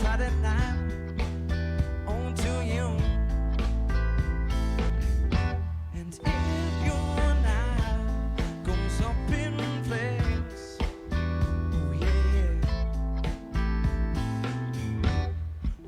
Friday night on to you. And if your night goes up in flames, oh yeah,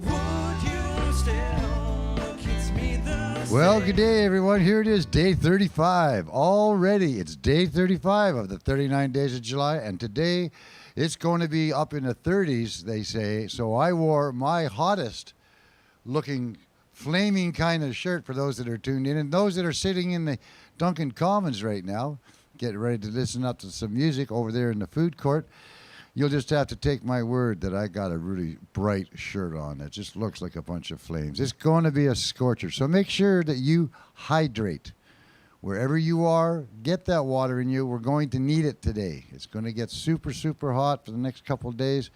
would you still kiss me the same? Well, good day, everyone. Here it is, day 35. Already, it's day 35 of the 39 days of July, and today it's going to be up in the 30s, they say. So I wore my hottest looking flaming kind of shirt for those that are tuned in, and those that are sitting in the Duncan Commons right now, getting ready to listen up to some music over there in the food court. You'll just have to take my word that I got a really bright shirt on. It just looks like a bunch of flames. It's going to be a scorcher. So make sure that you hydrate. Wherever you are, get that water in you. We're going to need it today. It's going to get super, super hot for the next couple of days.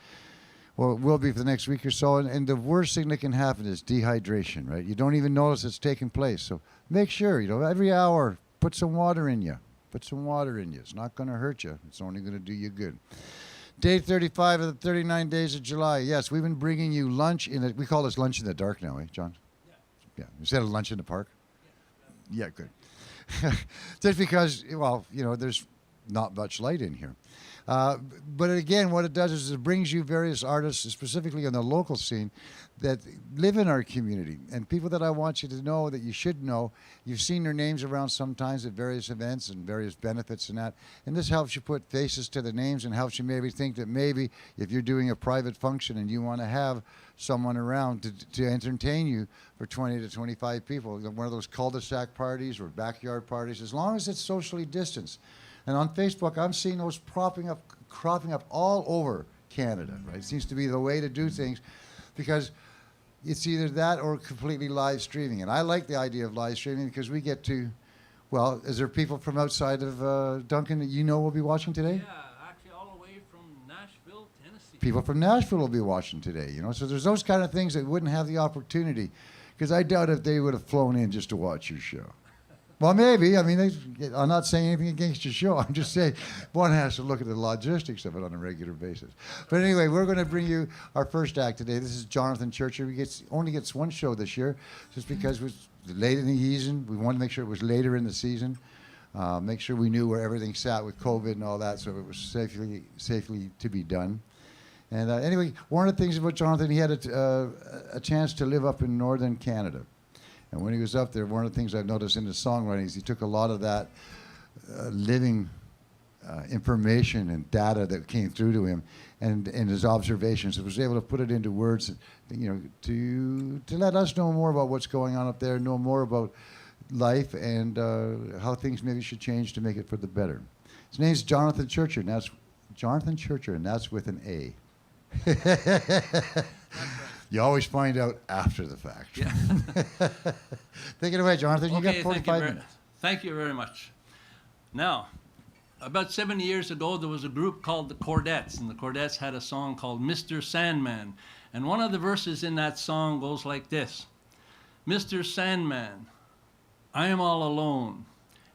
Well, it will be for the next week or so. And the worst thing that can happen is dehydration, right? You don't even notice it's taking place. So make sure, every hour, put some water in you. Put some water in you. It's not going to hurt you. It's only going to do you good. Day 35 of the 39 days of July. Yes, we've been bringing you lunch we call this lunch in the dark now, eh, John? Yeah. Instead of lunch in the park? Yeah, good. Just because, there's not much light in here. But again, what it does is it brings you various artists, specifically on the local scene, that live in our community. And people that I want you to know, that you should know. You've seen their names around sometimes at various events and various benefits and that. And this helps you put faces to the names and helps you maybe think that maybe if you're doing a private function and you want to have someone around to entertain you for 20 to 25 people, one of those cul-de-sac parties or backyard parties, as long as it's socially distanced. And on Facebook, I'm seeing those cropping up all over Canada, right? It seems to be the way to do things because it's either that or completely live streaming. And I like the idea of live streaming because we get to, well, is there people from outside of Duncan that will be watching today? Yeah, actually all the way from Nashville, Tennessee. People from Nashville will be watching today, So there's those kind of things that wouldn't have the opportunity because I doubt if they would have flown in just to watch your show. Well, maybe. I mean, I'm not saying anything against your show. I'm just saying one has to look at the logistics of it on a regular basis. But anyway, we're going to bring you our first act today. This is Jonathan Churcher. He only gets one show this year just because it was late in the season. We wanted to make sure it was later in the season, make sure we knew where everything sat with COVID and all that, so it was safely to be done. And anyway, one of the things about Jonathan, he had a chance to live up in northern Canada. And when he was up there, one of the things I've noticed in his songwriting is he took a lot of that living information and data that came through to him and his observations and was able to put it into words, to let us know more about what's going on up there, know more about life and how things maybe should change to make it for the better. His name's Jonathan Churcher, and that's Jonathan Churcher, and that's with an A. You always find out after the fact. Yeah. Take it away, Jonathan. You got 45 minutes. Thank you very much. Now, about 70 years ago, there was a group called the Cordettes, and the Cordettes had a song called Mr. Sandman. And one of the verses in that song goes like this. Mr. Sandman, I am all alone,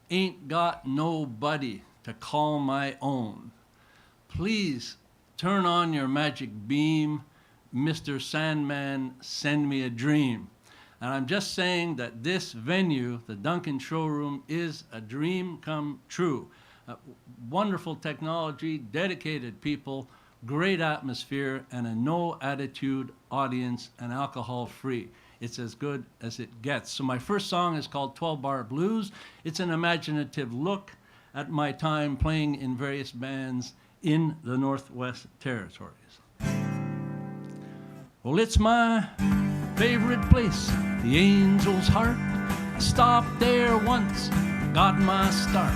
ain't got nobody to call my own. Please turn on your magic beam, Mr. Sandman, send me a dream. And I'm just saying that this venue, the Duncan Showroom, is a dream come true. Wonderful technology, dedicated people, great atmosphere, and a no-attitude audience and alcohol-free. It's as good as it gets. So my first song is called 12 Bar Blues. It's an imaginative look at my time playing in various bands in the Northwest Territories. Well, it's my favorite place, the Angel's Heart. I stopped there once, got my start.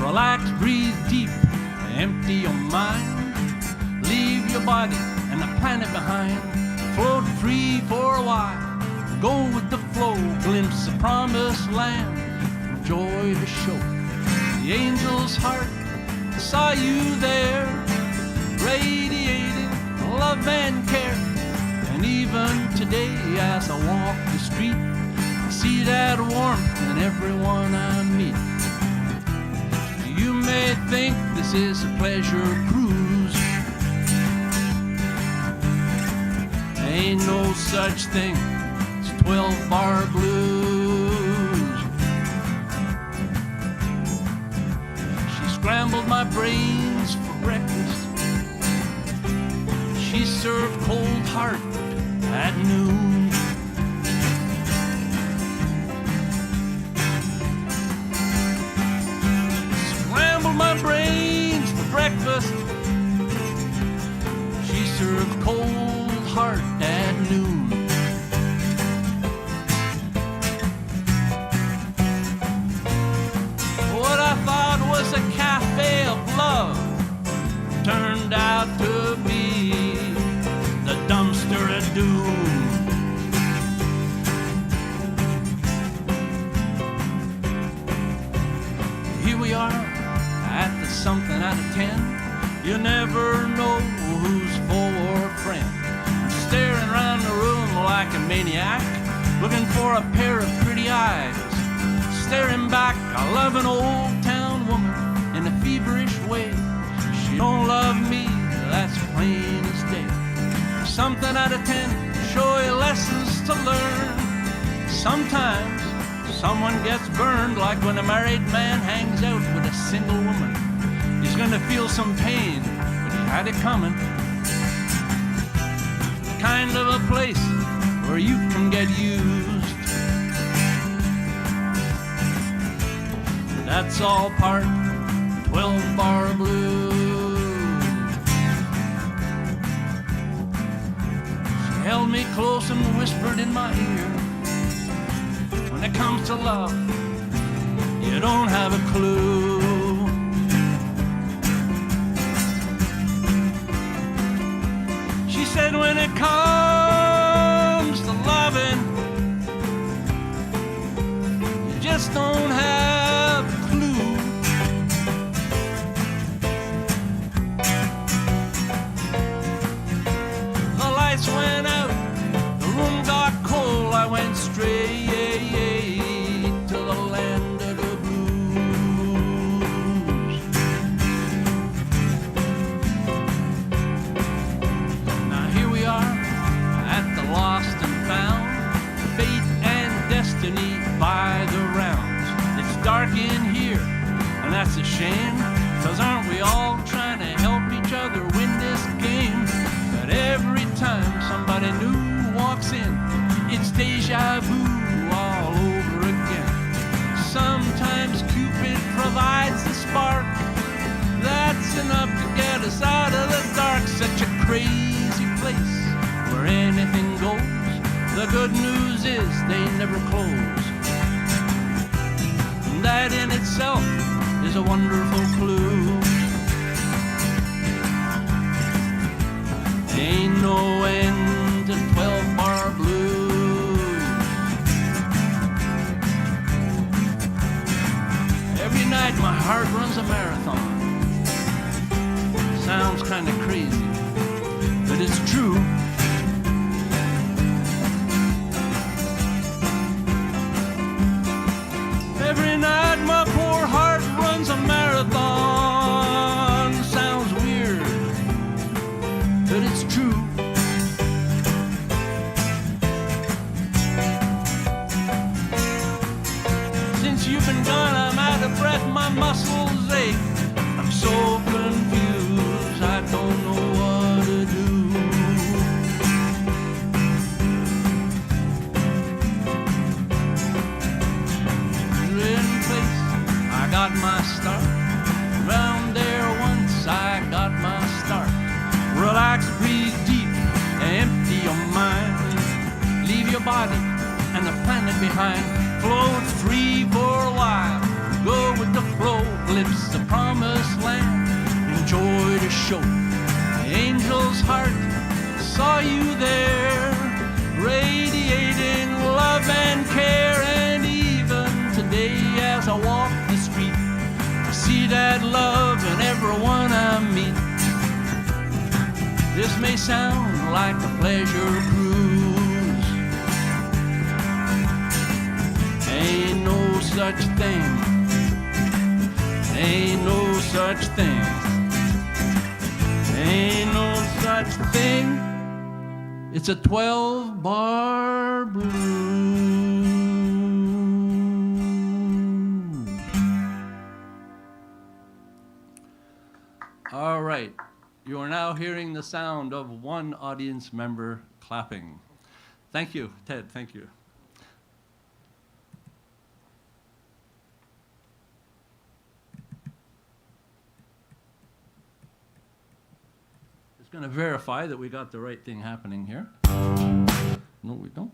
Relax, breathe deep, empty your mind. Leave your body and the planet behind. Float free for a while, go with the flow. Glimpse the promised land, enjoy the show. The Angel's Heart, I saw you there, radiating love and care. And even today as I walk the street, I see that warmth in everyone I meet. You may think this is a pleasure cruise. Ain't no such thing as 12-bar blues. She scrambled my brains for breakfast. She served cold heart at noon. Scrambled my brains for breakfast. She served cold heart at noon. What I thought was a cafe of love turned out to be the dumpster of doom. Here we are at the something out of 10. You never know who's foe or friend. I'm staring around the room like a maniac, looking for a pair of pretty eyes. Staring back, I love an old town woman in a feverish way. She don't love me, that's plain as day. Something out of 10, show you lessons to learn. Sometimes someone gets burned, like when a married man hangs out with a single woman. He's gonna feel some pain, but he had it coming. Kind of a place where you can get used. That's all part 12-bar blues. She held me close and whispered in my ear, when it comes to love, you don't have a clue. She said when it comes to loving, you just don't have a clue. The lights went out, the room got cold, I went straight to the land of the blues. Now here we are at the lost and found, fate and destiny by the rounds. It's dark in here, and that's a shame, 'cause aren't we all trying to help each other win this game? But every time somebody new walks in, it's deja vu all over again. Sometimes Cupid provides the spark that's enough to get us out of the dark. Such a crazy place where anything goes. The good news is they never close. And that in itself is a wonderful clue. Ain't no end to 12-bar blues. Every night my heart runs a marathon. Sounds kind of crazy, but it's true. Every night my poor heart runs a marathon. Sounds weird, but it's true. Since you've been gone, I'm out of breath, my muscles ache. I'm so confused, I don't know what to do. In place, I got my start. Round there once I got my start. Relax, breathe deep, empty your mind. Leave your body and the planet behind. Float free for a while. Go with the flow, glimpse the promised land. Enjoy the show. The angel's heart saw you there, radiating love and care. And even today as I walk the street, I see that love in everyone I meet. This may sound like a pleasure cruise. Ain't no such thing. Ain't no such thing. Ain't no such thing It's a 12-bar blues. All right, you are now hearing the sound of one audience member clapping. Thank you, Ted, thank you. Just going to verify that we got the right thing happening here. No, we don't.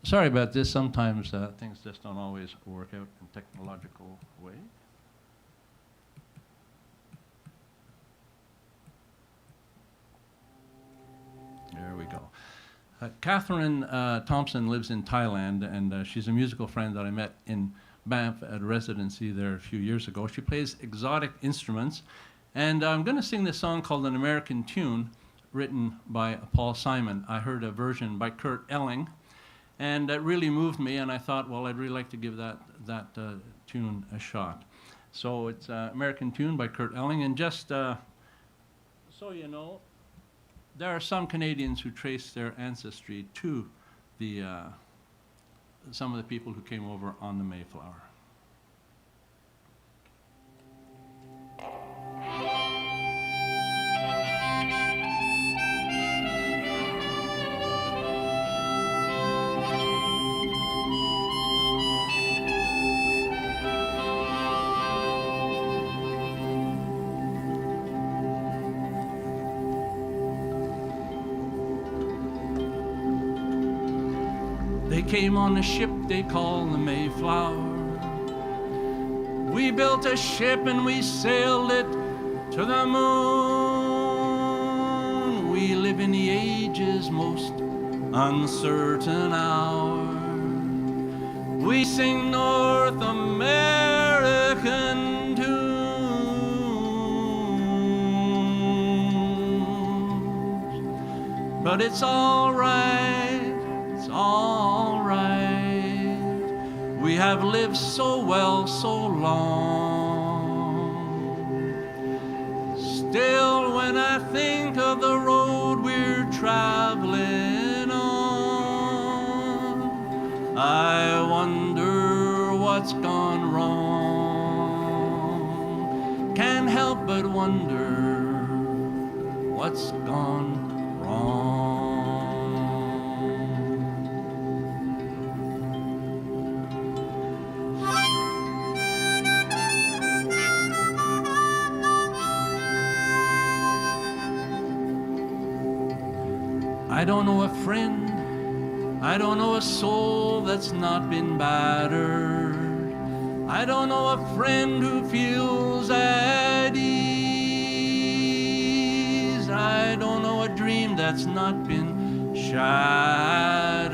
Sorry about this. Sometimes things just don't always work out in technological way. There we go. Catherine Thompson lives in Thailand, and she's a musical friend that I met in Banff at a residency there a few years ago. She plays exotic instruments, and I'm going to sing this song called An American Tune, written by Paul Simon. I heard a version by Kurt Elling, and that really moved me, and I thought, well, I'd really like to give that tune a shot. So it's American Tune by Kurt Elling, and just so you know, there are some Canadians who trace their ancestry to the some of the people who came over on the Mayflower. They came on a ship they call the Mayflower. We built a ship and we sailed it to the moon. We live in the age's most uncertain hour. We sing North American tunes. But it's all right, it's all right. We have lived so well, so long. Still, when I think of the road we're traveling on, I wonder what's gone wrong. Can't help but wonder what's gone wrong. I don't know a friend, I don't know a soul that's not been battered. I don't know a friend who feels at ease. I don't know a dream that's not been shattered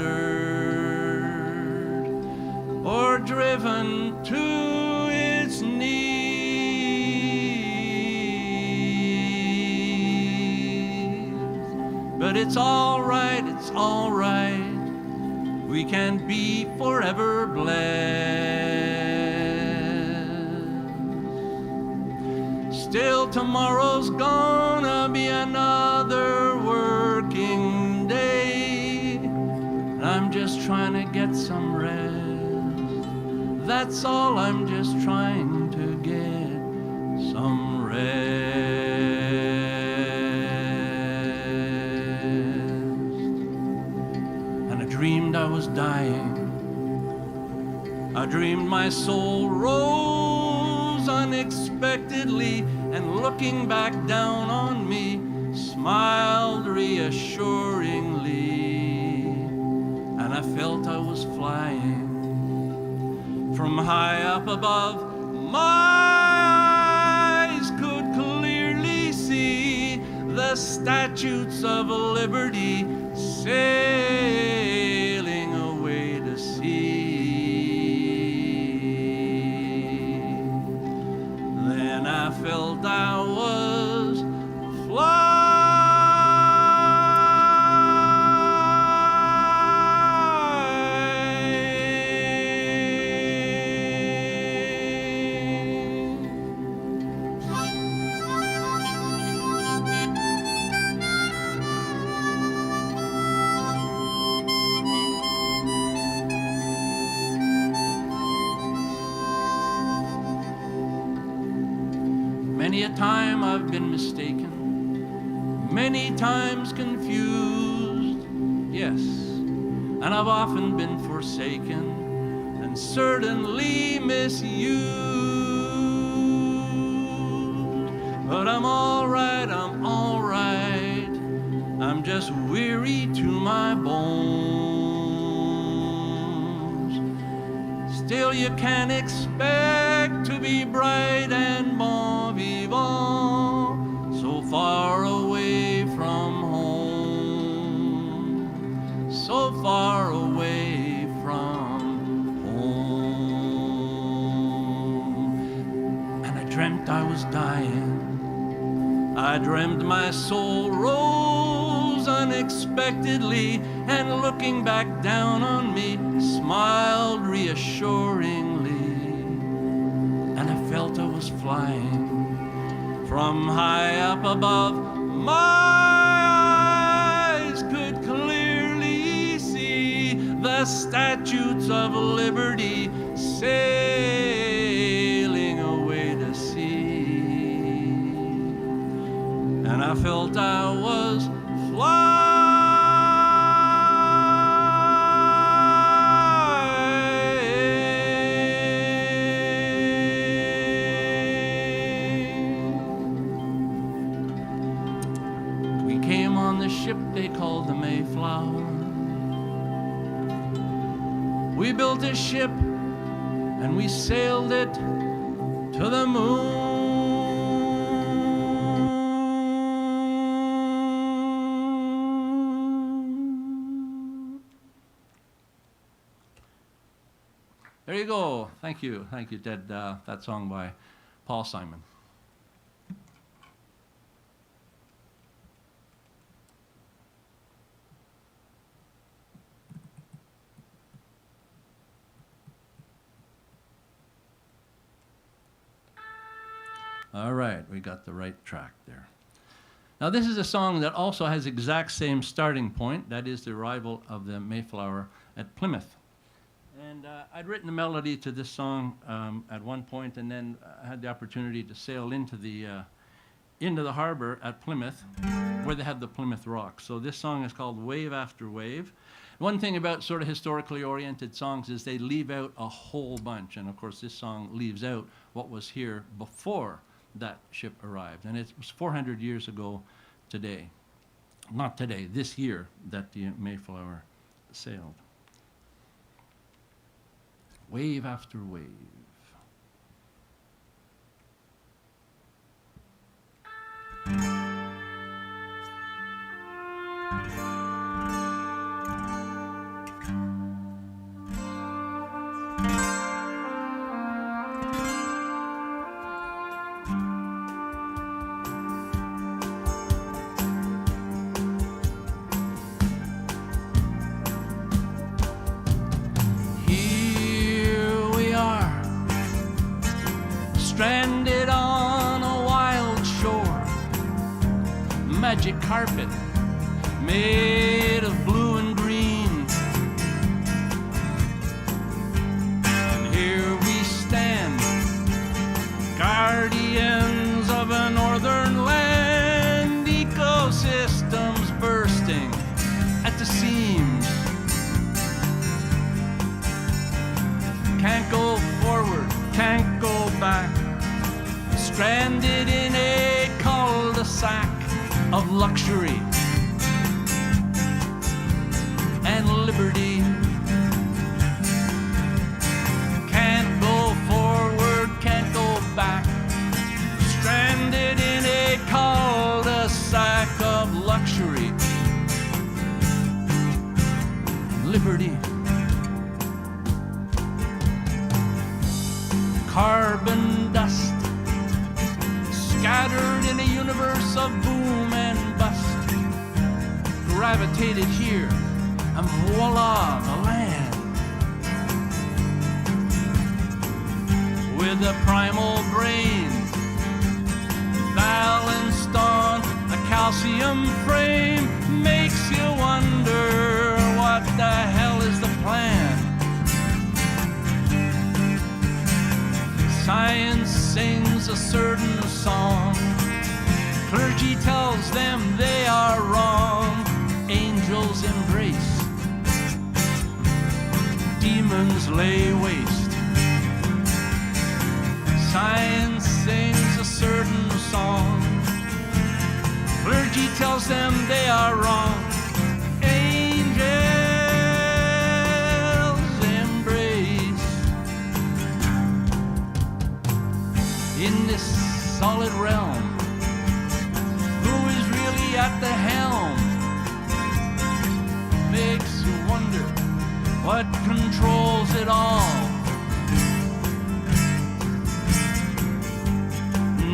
or driven to its knees. But it's all right, it's all right. We can be forever blessed. Still, tomorrow's gonna be another working day. I'm just trying to get some rest. That's all, I'm just trying to get some rest. Dreamed I was dying. I dreamed my soul rose unexpectedly and looking back down on me smiled reassuringly. And I felt I was flying from high up above. My eyes could clearly see the statutes of liberty sailing away to sea. Then I felt I was flying. time I've been mistaken, many times confused, yes, and I've often been forsaken and certainly misused. But I'm all right, I'm all right. I'm just weary to my bones. Still, you can't expect to be bright and bon vivant so far away from home, so far away from home. And I dreamt I was dying. I dreamt my soul rose unexpectedly, and looking back down on me, smiled reassuringly. And I felt I was flying from high up above. My eyes could clearly see the statutes of liberty sailing away to sea. And I felt I was flying. We came on the ship they called the Mayflower. We built a ship and we sailed it to the moon. There you go. Thank you, Ted. That song by Paul Simon. All right, we got the right track there. Now, this is a song that also has exact same starting point. That is the arrival of the Mayflower at Plymouth. And I'd written a melody to this song at one point, and then I had the opportunity to sail into the harbor at Plymouth, where they had the Plymouth Rock. So this song is called Wave After Wave. One thing about sort of historically oriented songs is they leave out a whole bunch, and of course this song leaves out what was here before that ship arrived. And it was 400 years ago today, not today, this year, that the Mayflower sailed. Wave after wave. Stranded on a wild shore, magic carpet made of blue and green. And here we stand, guardians of a northern land, ecosystems bursting at the seams. Can't go forward, can't go back, stranded in a cul-de-sac of luxury and liberty. Can't go forward, can't go back, stranded in a cul-de-sac of luxury and liberty. Carbon dust scattered in a universe of boom and bust, gravitated here, and voila, the land. With a primal brain balanced on a calcium frame, makes you wonder what the hell is the plan. Science sings a certain song, Clergy tells them they are wrong. Angels embrace, demons lay waste. Science sings a certain song. Clergy tells them they are wrong. Angels embrace. In this solid realm, who is really at the helm? Makes you wonder what controls it all.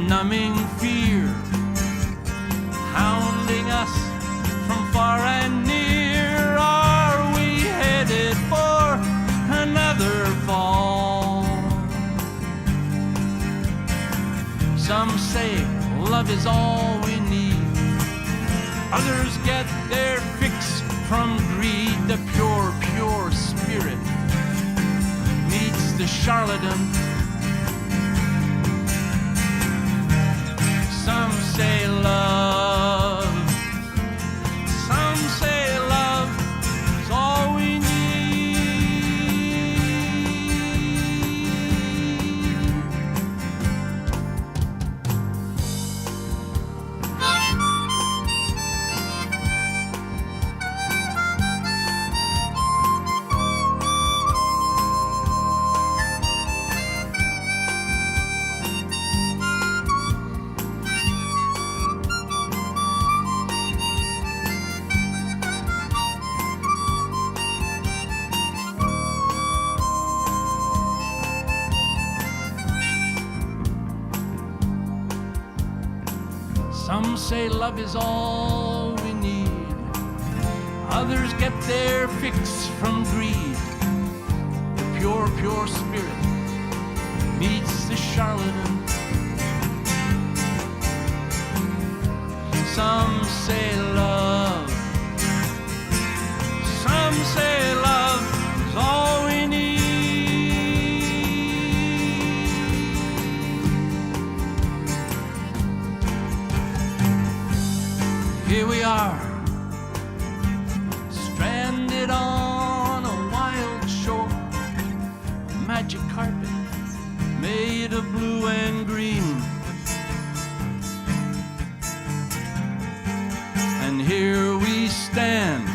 Numbing fear, hounding us from far and near. Are we headed for another fall? Some say love is all we need. Others get their fix from greed. The pure, pure spirit meets the charlatan. Some say love. Some say love is all we need. Some say love is all we need. Others get their fix from greed. The pure, pure spirit meets the charlatan. Some say love. Some say love is all we need. Here we are, stranded on a wild shore, a magic carpet made of blue and green. And here we stand,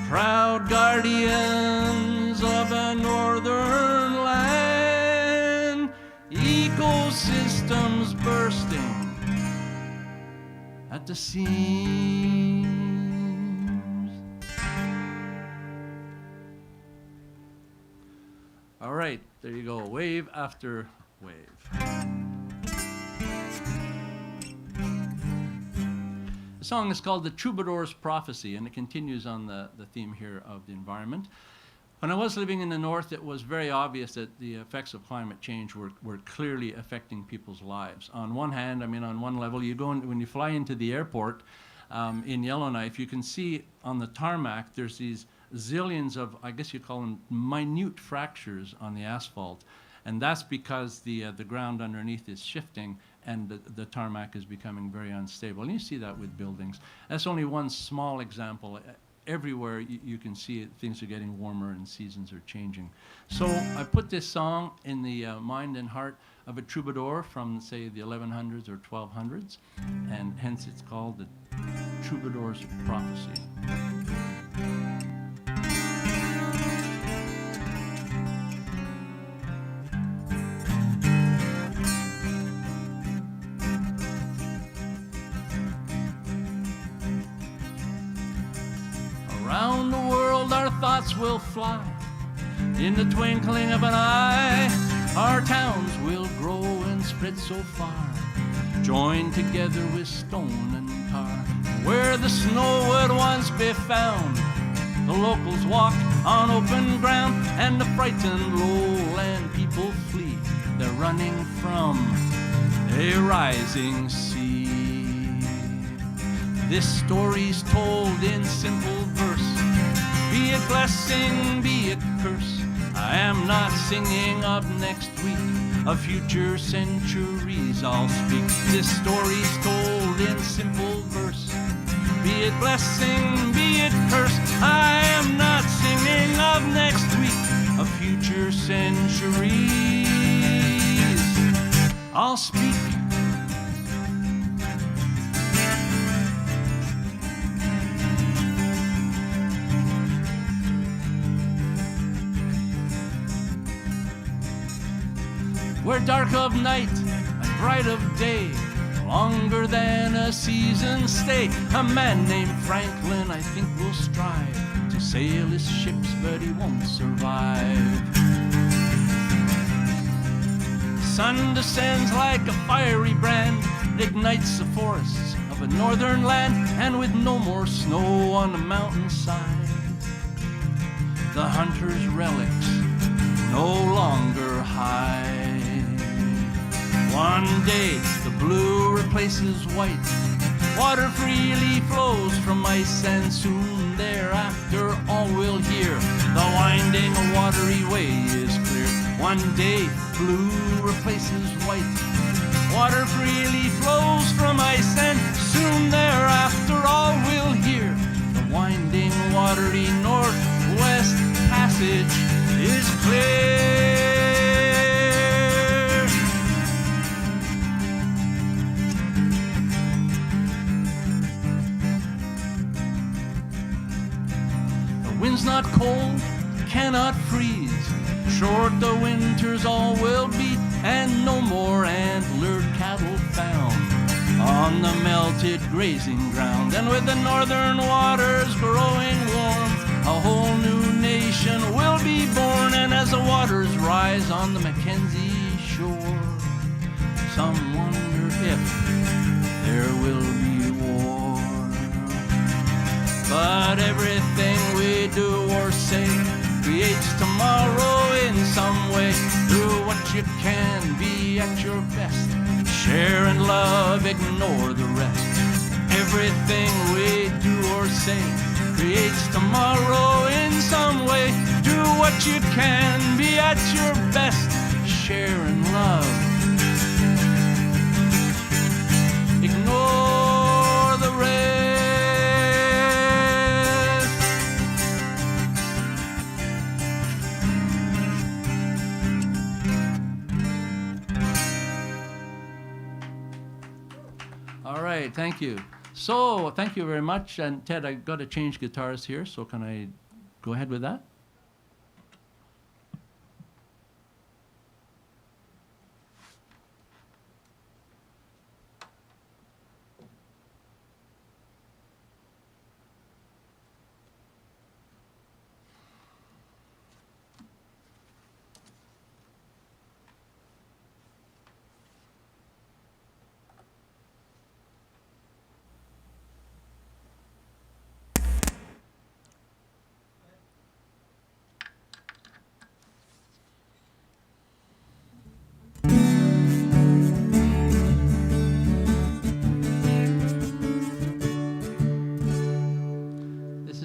proud guardians of a northern land, ecosystems bursting at the seams. All right, there you go, wave after wave. The song is called The Troubadour's Prophecy, and it continues on the theme here of the environment. When I was living in the north, it was very obvious that the effects of climate change were clearly affecting people's lives. On one hand, I mean, on one level, when you fly into the airport in Yellowknife, you can see on the tarmac, there's these zillions of, I guess you call them minute fractures on the asphalt. And that's because the ground underneath is shifting and the tarmac is becoming very unstable. And you see that with buildings. That's only one small example. Everywhere you can see it, things are getting warmer and seasons are changing. So I put this song in the mind and heart of a troubadour from, say, the 1100s or 1200s, and hence it's called The Troubadour's Prophecy. Around the world our thoughts will fly. In the twinkling of an eye, our towns will grow and spread so far, joined together with stone and tar. Where the snow would once be found, the locals walk on open ground, and the frightened lowland people flee. They're running from a rising sea. This story's told in simple verse. Be it blessing, be it curse, I am not singing of next week, of future centuries I'll speak. This story's told in simple verse, be it blessing, be it curse. I am not singing of next week, of future centuries I'll speak. We're dark of night and bright of day, longer than a season's stay. A man named Franklin, I think, will strive to sail his ships, but he won't survive. Sun descends like a fiery brand, it ignites the forests of a northern land, and with no more snow on the mountainside, the hunter's relics no longer hide. One day the blue replaces white, water freely flows from ice, and soon thereafter all will hear the winding watery way is clear. One day blue replaces white, water freely flows from ice, and soon thereafter all will hear the winding watery northwest passage is clear. Wind's not cold, cannot freeze. Short the winters all will be, and no more antlered cattle found on the melted grazing ground. And with the northern waters growing warm, a whole new nation will be born. And as the waters rise on the Mackenzie shore, some wonder if there will be war. But everything we do or say creates tomorrow in some way. Do what you can, be at your best. Share and love, ignore the rest. Everything we do or say creates tomorrow in some way. Do what you can, be at your best. Share and love, ignore the rest. All right, thank you. So, thank you very much. And Ted, I got to change guitars here, so can I go ahead with that?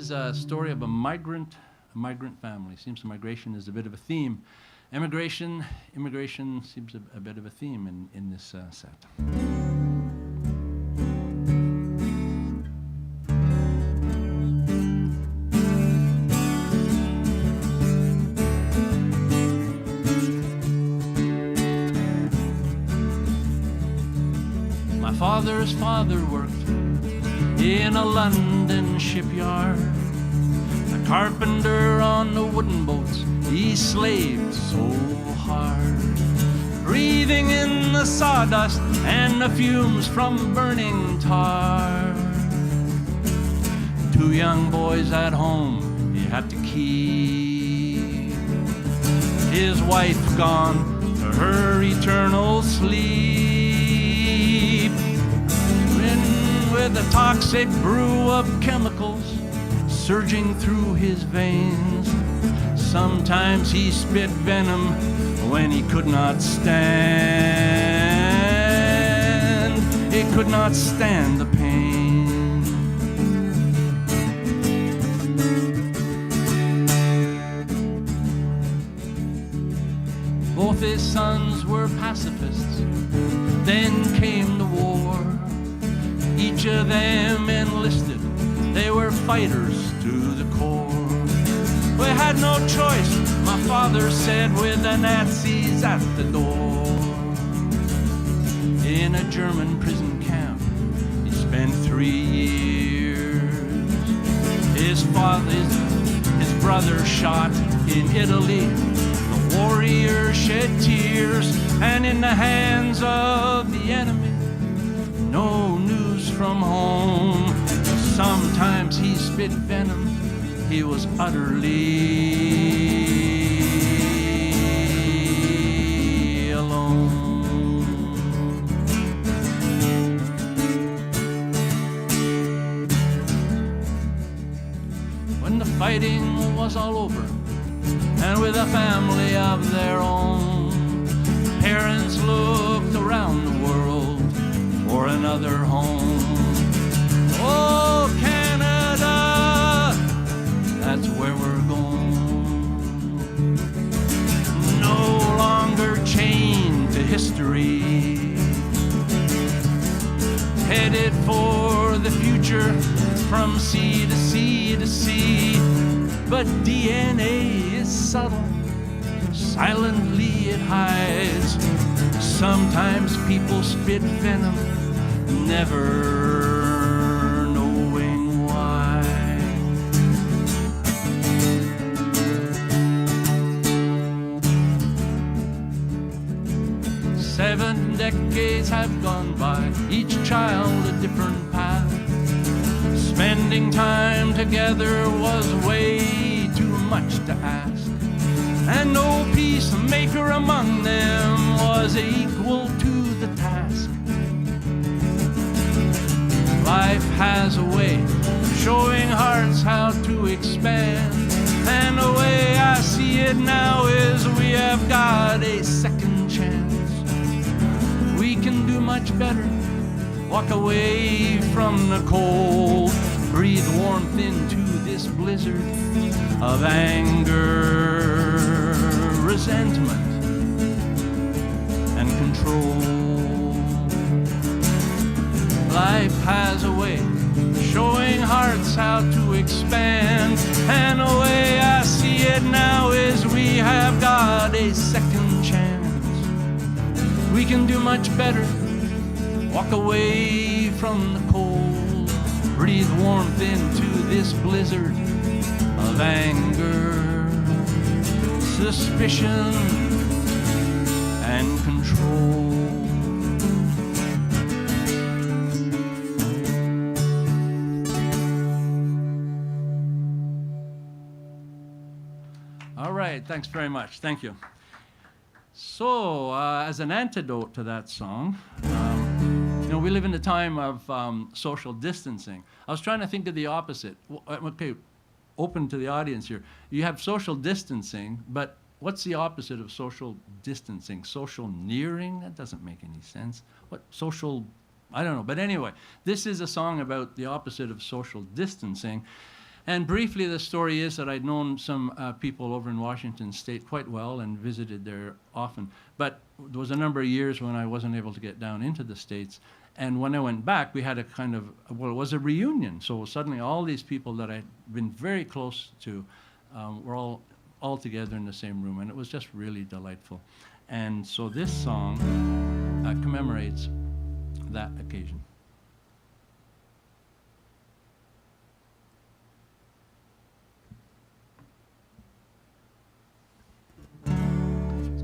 A story of a migrant family. Seems migration is a bit of a theme. Immigration seems a bit of a theme in this set. My father's father worked in a London shipyard. Carpenter on the wooden boats, he slaved so hard, breathing in the sawdust and the fumes from burning tar. 2 young boys at home he had to keep, his wife gone to her eternal sleep. With a toxic brew of chemicals surging through his veins, sometimes he spit venom when he could not stand. He could not stand the pain. both his sons were pacifists. Then came the war. Each of them enlisted. They were fighters to the core. We had no choice, my father said, with the Nazis at the door. In a German prison camp, he spent 3 years. His brother shot in Italy. The warrior shed tears, and in the hands of the enemy, no news from home. Sometimes he spit venom. He was utterly alone. When the fighting was all over, and with a family of their own, parents looked around the world for another home. Oh, Canada, that's where we're going. No longer chained to history, headed for the future from sea to sea to sea. But DNA is subtle, silently it hides. Sometimes people spit venom, never knowing why. Seven decades have gone by, each child a different path. Spending time together was way too much to ask, and no peacemaker among them was equal to the task. Life has a way of showing hearts how to expand, and the way I see it now is we have got a second chance. We can do much better, walk away from the cold, breathe warmth into this blizzard of anger, resentment, and control. Life has a way showing hearts how to expand, and the way I see it now is we have got a second chance. We can do much better, walk away from the cold, breathe warmth into this blizzard of anger, suspicion, and control. All right, thanks very much. Thank you. So, as an antidote to that song, we live in a time of social distancing. I was trying to think of the opposite. Okay, open to the audience here. You have social distancing, but what's the opposite of social distancing? Social nearing? That doesn't make any sense. What social, I don't know. But anyway, this is a song about the opposite of social distancing. And briefly, the story is that I'd known some people over in Washington State quite well and visited there often. But there was a number of years when I wasn't able to get down into the States. And when I went back, we had a kind of, well, it was a reunion. So suddenly all these people that I'd been very close to were all together in the same room. And it was just really delightful. And so this song commemorates that occasion.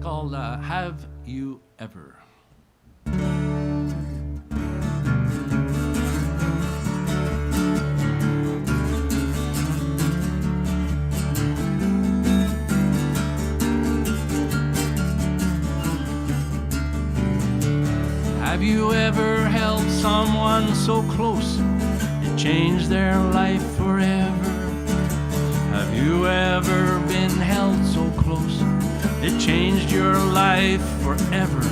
Called Have You Ever? Have you ever held someone so close it changed their life forever? Have you ever been held so close it changed your life forever?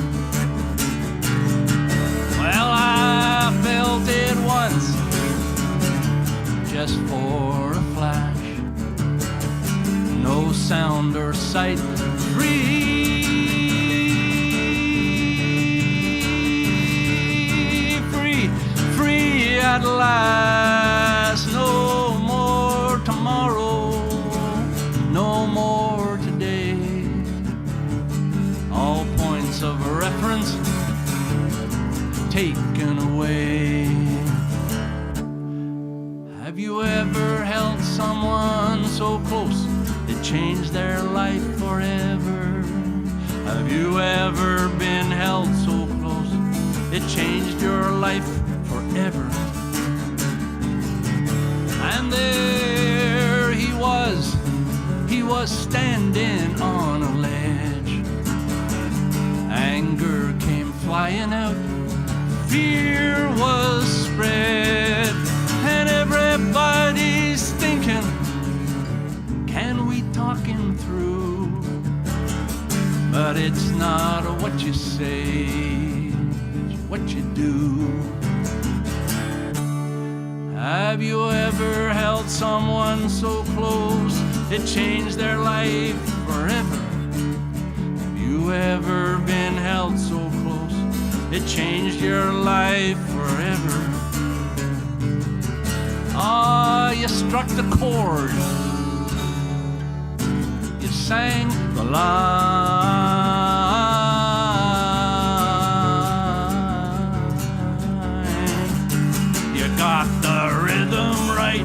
Well, I felt it once, just for a flash. No sound or sight, free at last. No more tomorrow, no more today. All points of reference taken away. Have you ever held someone so close it changed their life forever? Have you ever been held so close it changed your life forever? And there he was standing on a ledge. Anger came flying out, fear was spread, and everybody's thinking, can we talk him through? But it's not what you say, it's what you do. Have you ever held someone so close it changed their life forever? Have you ever been held so close it changed your life forever? Ah, you struck the chord, you sang the line, you got the rhythm right,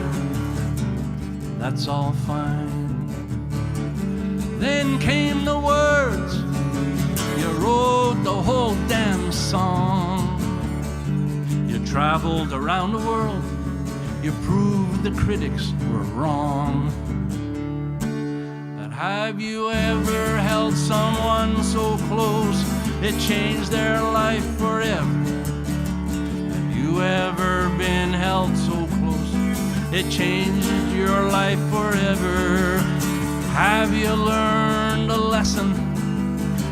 that's all fine. Then came the words, you wrote the whole damn song. You traveled around the world, you proved the critics were wrong. But have you ever held someone so close it changed their life forever? Have you ever been held so close it changed your life forever? Have you learned a lesson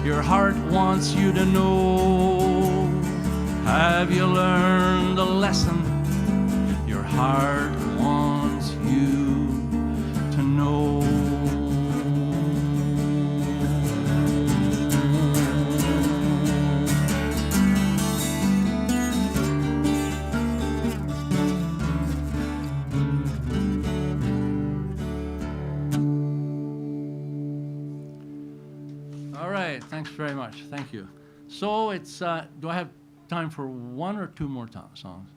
your heart wants you to know? Have you learned a lesson your heart wants you to know? All right, thanks very much. Thank you. So it's, do I have time for one or two more songs?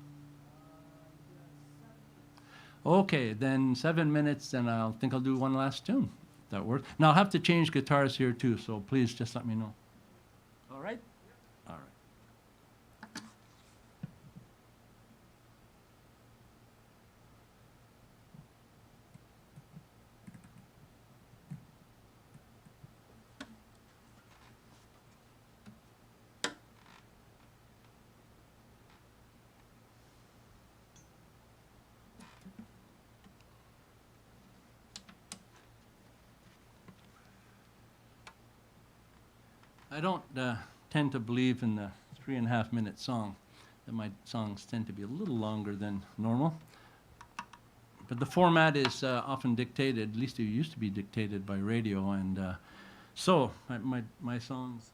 Okay, then 7 minutes, and I think I'll do one last tune. That works. Now I'll have to change guitars here too, so please just let me know. All right? All right. I don't tend to believe in the 3.5 minute song. That my songs tend to be a little longer than normal. But the format is often dictated, at least it used to be dictated by radio, and so my songs,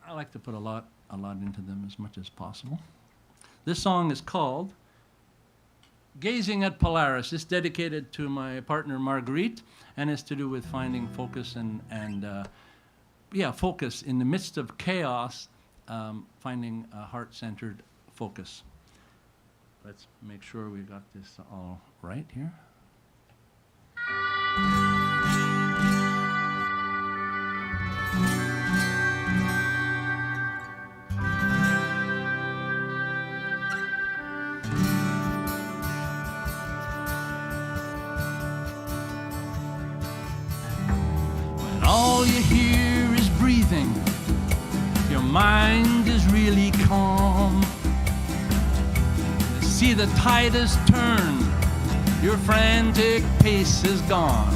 I like to put a lot into them as much as possible. This song is called Gazing at Polaris. It's dedicated to my partner Marguerite, and it's to do with finding focus and focus in the midst of chaos, finding a heart-centered focus. Let's make sure we got this all right here. When all you hear is breathing, your mind is really calm. See the tide has turned, your frantic pace is gone.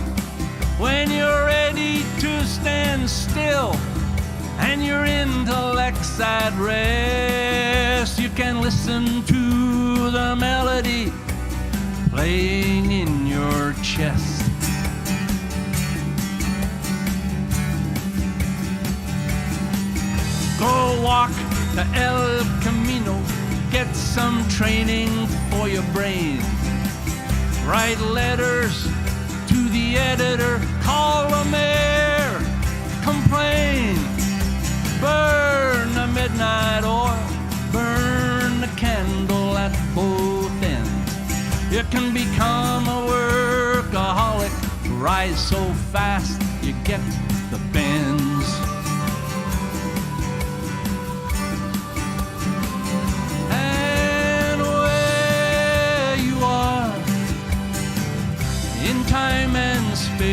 When you're ready to stand still and your intellect's at rest, you can listen to the melody playing in your chest. Go walk the El Camino, get some training for all your brains. Write letters to the editor, call the mayor, complain. Burn the midnight oil, burn the candle at both ends. You can become a workaholic, rise so fast you get the bends. And where you are in time and space,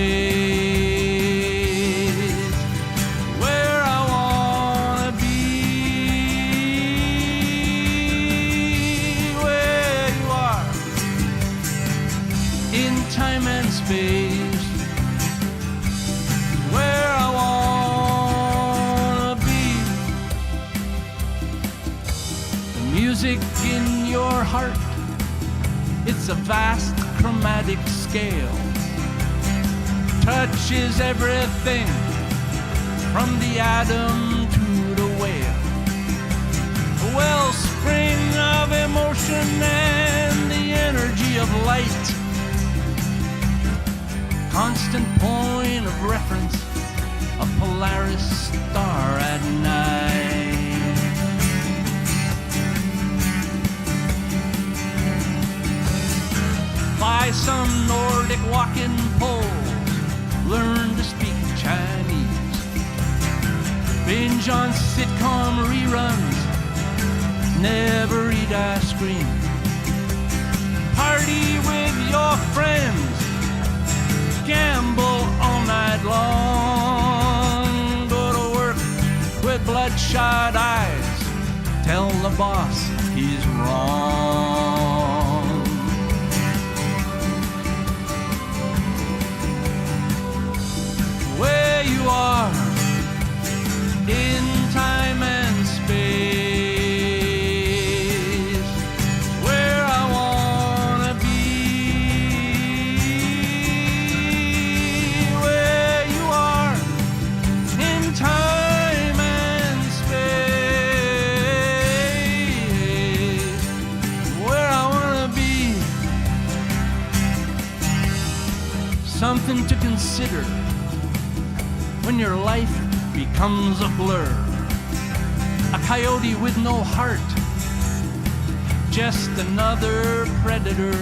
where I wanna be, where you are in time and space, where I wanna be. The music in your heart, it's a vast chromatic scale. Touch is everything from the atom to the whale. A wellspring of emotion and the energy of light. Constant point of reference, a Polaris star at night. Buy some Nordic walking poles, learn to speak Chinese, binge on sitcom reruns, never eat ice cream, party with your friends, gamble all night long, go to work with bloodshot eyes, tell the boss he's wrong. Where you are in time and space, where I wanna be, where you are in time and space, where I wanna be. Something to consider when your life becomes a blur. A coyote with no heart, just another predator.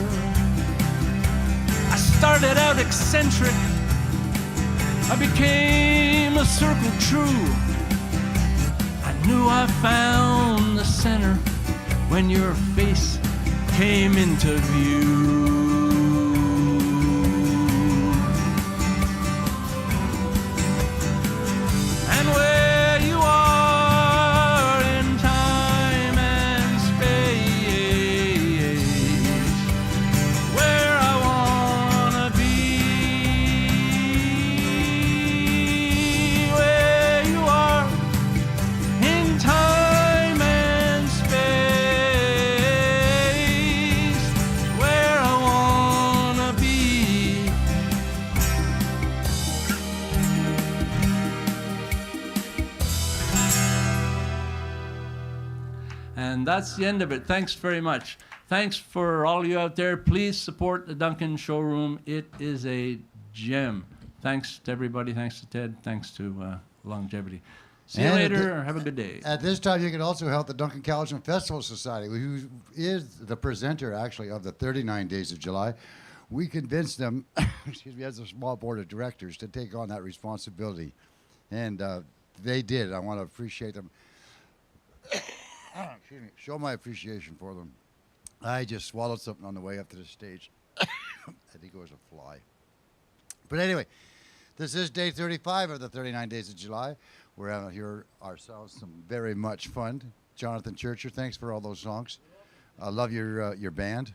I started out eccentric, I became a circle true. I knew I found the center when your face came into view. Where you are in time and space, where I wanna be, where you are in time and space, where I wanna be. And that's the end of it. Thanks very much. Thanks for all you out there. Please support the Duncan Showroom. It is a gem. Thanks to everybody. Thanks to Ted. Thanks to Longevity. See you later. Have a good day. At this time, you can also help the Duncan Cowichansummer Festival Society, who is the presenter, actually, of the 39 Days of July. We convinced them, excuse me, as a small board of directors, to take on that responsibility. And they did. I want to appreciate them. Excuse me, show my appreciation for them. I just swallowed something on the way up to the stage. I think it was a fly. But anyway, this is day 35 of the 39 Days of July. We're having here ourselves some very much fun. Jonathan Churcher, thanks for all those songs. I love your band.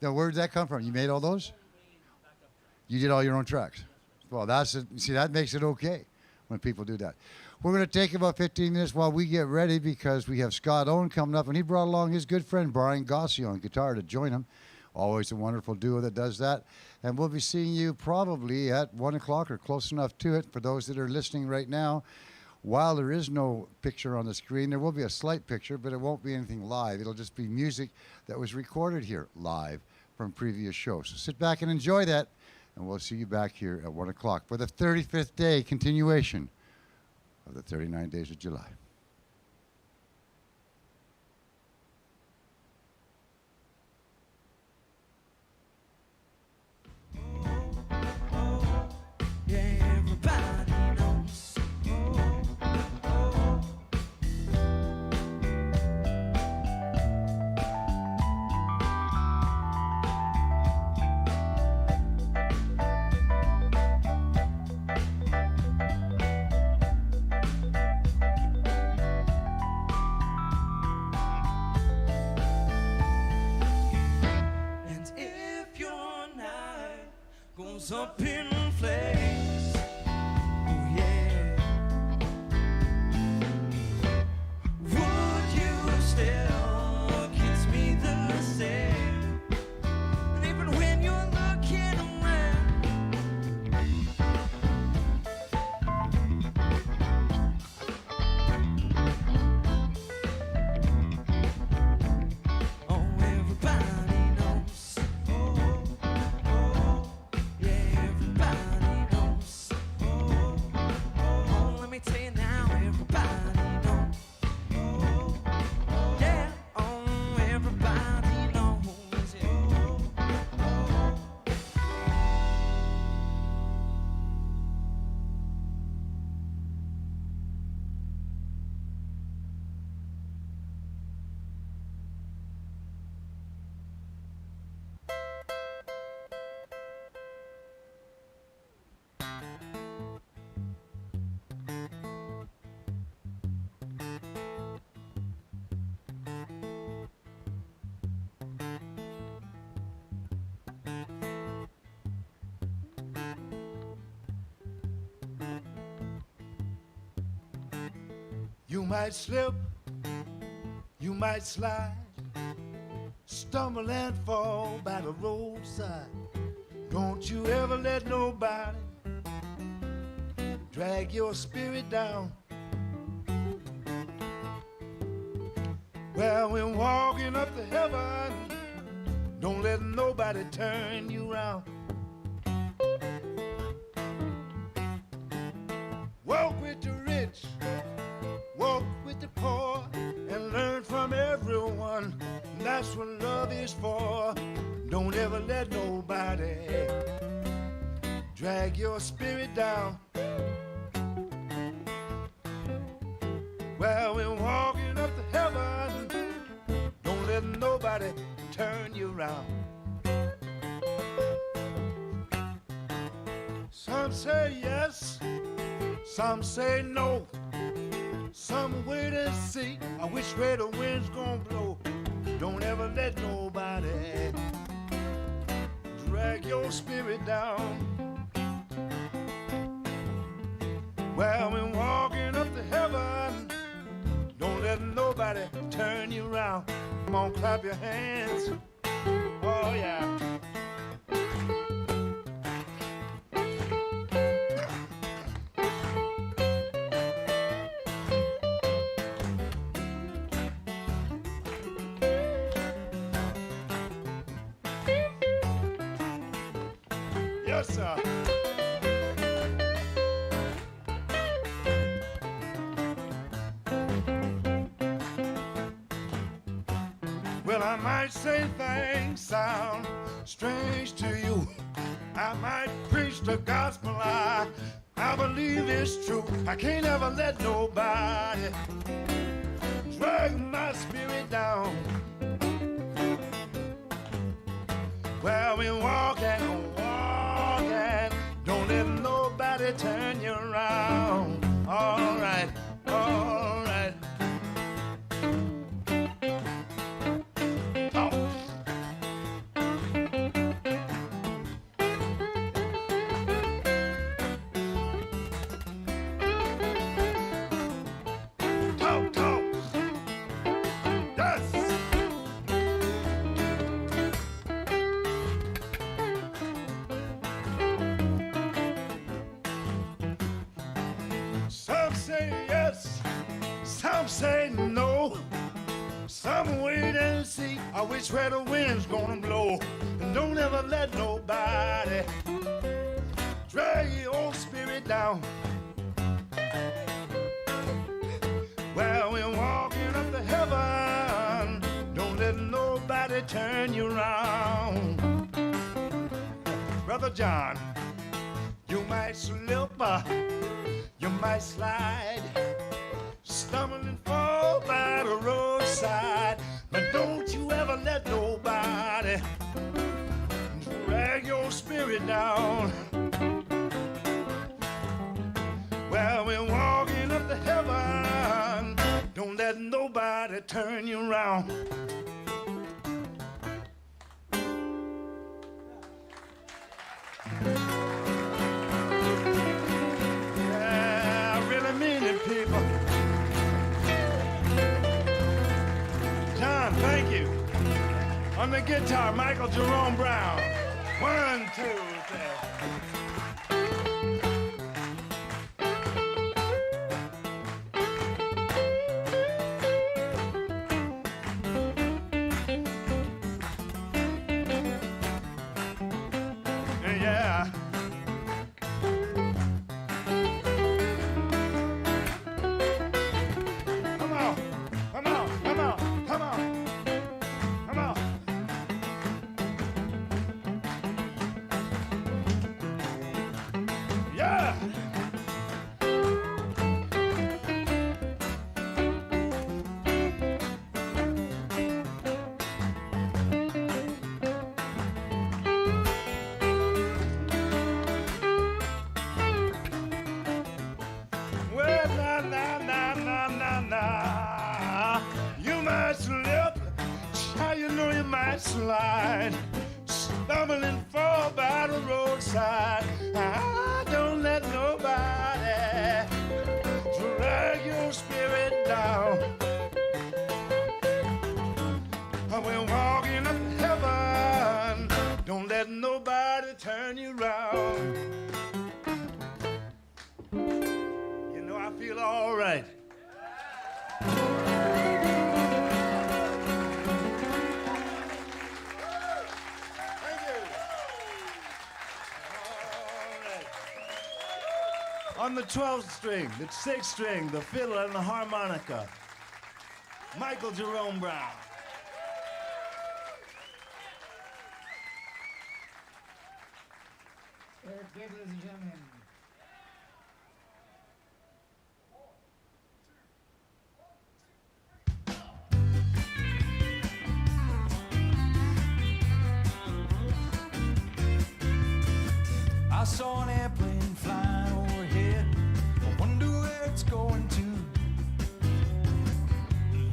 Now, where did that come from? You made all those? You did all your own tracks? Well, that's it. See, that makes it okay when people do that. We're going to take about 15 minutes while we get ready because we have Scott Owen coming up, and he brought along his good friend Brian Gossi on guitar to join him. Always a wonderful duo that does that. And we'll be seeing you probably at 1 o'clock or close enough to it. For those that are listening right now, while there is no picture on the screen, there will be a slight picture, but it won't be anything live. It'll just be music that was recorded here live from previous shows. So sit back and enjoy that, and we'll see you back here at 1 o'clock for the 35th day continuation of the 39 days of July. Yeah, everybody knows. And if your night goes up in flames, oh yeah, would you still kiss me the same? And even when you're looking around, oh, everybody knows. Yeah, everybody knows. Oh, let me tell you now, everybody knows. Yeah, oh, everybody knows. Yeah. You might slip, you might slide, stumble and fall by the roadside. Don't you ever let nobody drag your spirit down. Well, when walking up to heaven, don't let nobody turn you around. Walk with the rich, walk with the poor, and learn from everyone. That's what love is for. Don't ever let nobody drag your spirit down. Well, when walking up to heaven, don't let nobody turn you around. Some say yes, some say no. Some wait and see which way the wind's gonna blow. Don't ever let nobody drag your spirit down. Well, when walking up to heaven, don't let nobody turn you around. Come on, clap your hands. Oh, yeah. Yes, sir. Well, I might say things sound strange to you. I might preach the gospel I believe it's true. I can't ever let nobody drag my spirit down. Well, we walking, don't let nobody turn you around. All right, all right. Talk. Talk, talk. Yes. Some say no, some wait and see which way the wind's gonna blow. And don't ever let nobody drag your own spirit down. Well, we're walking up to heaven. Don't let nobody turn you around. Brother John, you might slip, you might slide, stumble and fall by the roadside. But don't you ever let nobody drag your spirit down. Well, we're walking up to heaven. Don't let nobody turn you around. Yeah, I really mean it, people. John, thank you. On the guitar, Michael Jerome Brown. 1, 2, 3. Yeah. Come on, come on, come on, come on, come on. Yeah. Well, na. You might slip, how you know you might slide, stumble and fall by the roadside. Don't let nobody drag your spirit down. We're walking up to heaven. Don't let nobody turn you around. You know, I feel all right. Thank you. All right. On the 12th string, the 6th string, the fiddle and the harmonica, Michael Jerome Brown. Eric Gibb, ladies and gentlemen. I saw an airplane flying overhead. I wonder where it's going to.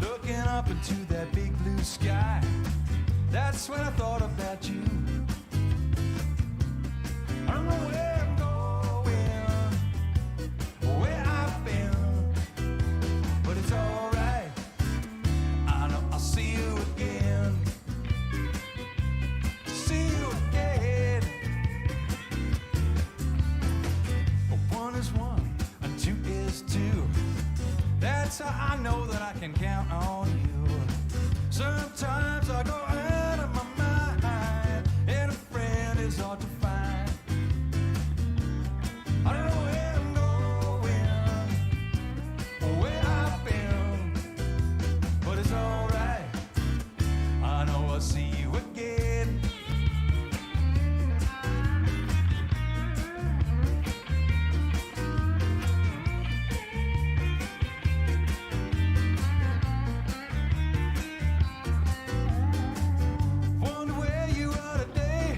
Looking up into that big blue sky, that's when I thought about you. I don't know where I'm going, where I've been, but it's alright. I know I'll see you again. See you again. One is one, and two is two. That's how I know that I can count on you. Sometimes I go out of my mind, and a friend is hard to find. I don't know where I'm going, or where I've been, but it's alright. I know I'll see you again. Wonder where you are today.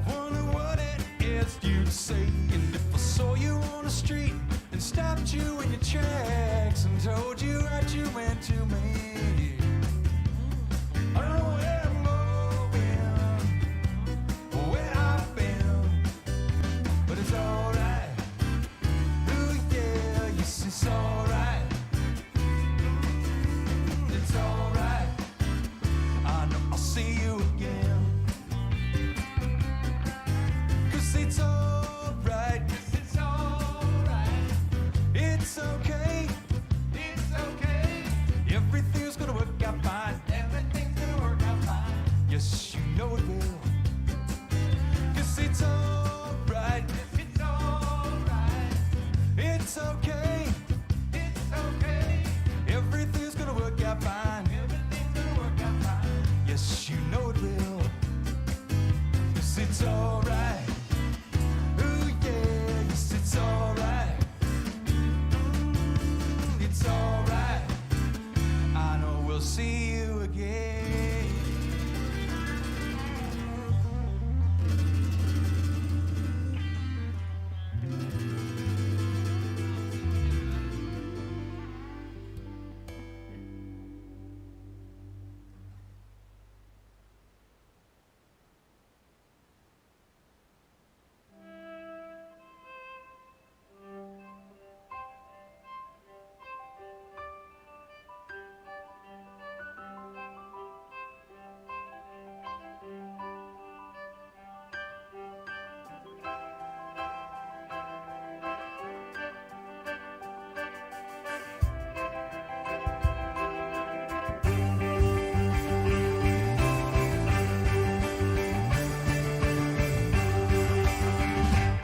Wonder what it is you'd say. And if I saw you on the street and stopped you in your tracks and told you what you meant to me, I don't know where I'm going or where I've been, but it's alright. Ooh, yeah, yes, it's alright. It's alright. I know I'll see you again. 'Cause it's alright. It's alright. It's okay. yes, it's alright. Ooh, yeah, yes, it's alright. It's alright. I know we'll see you again.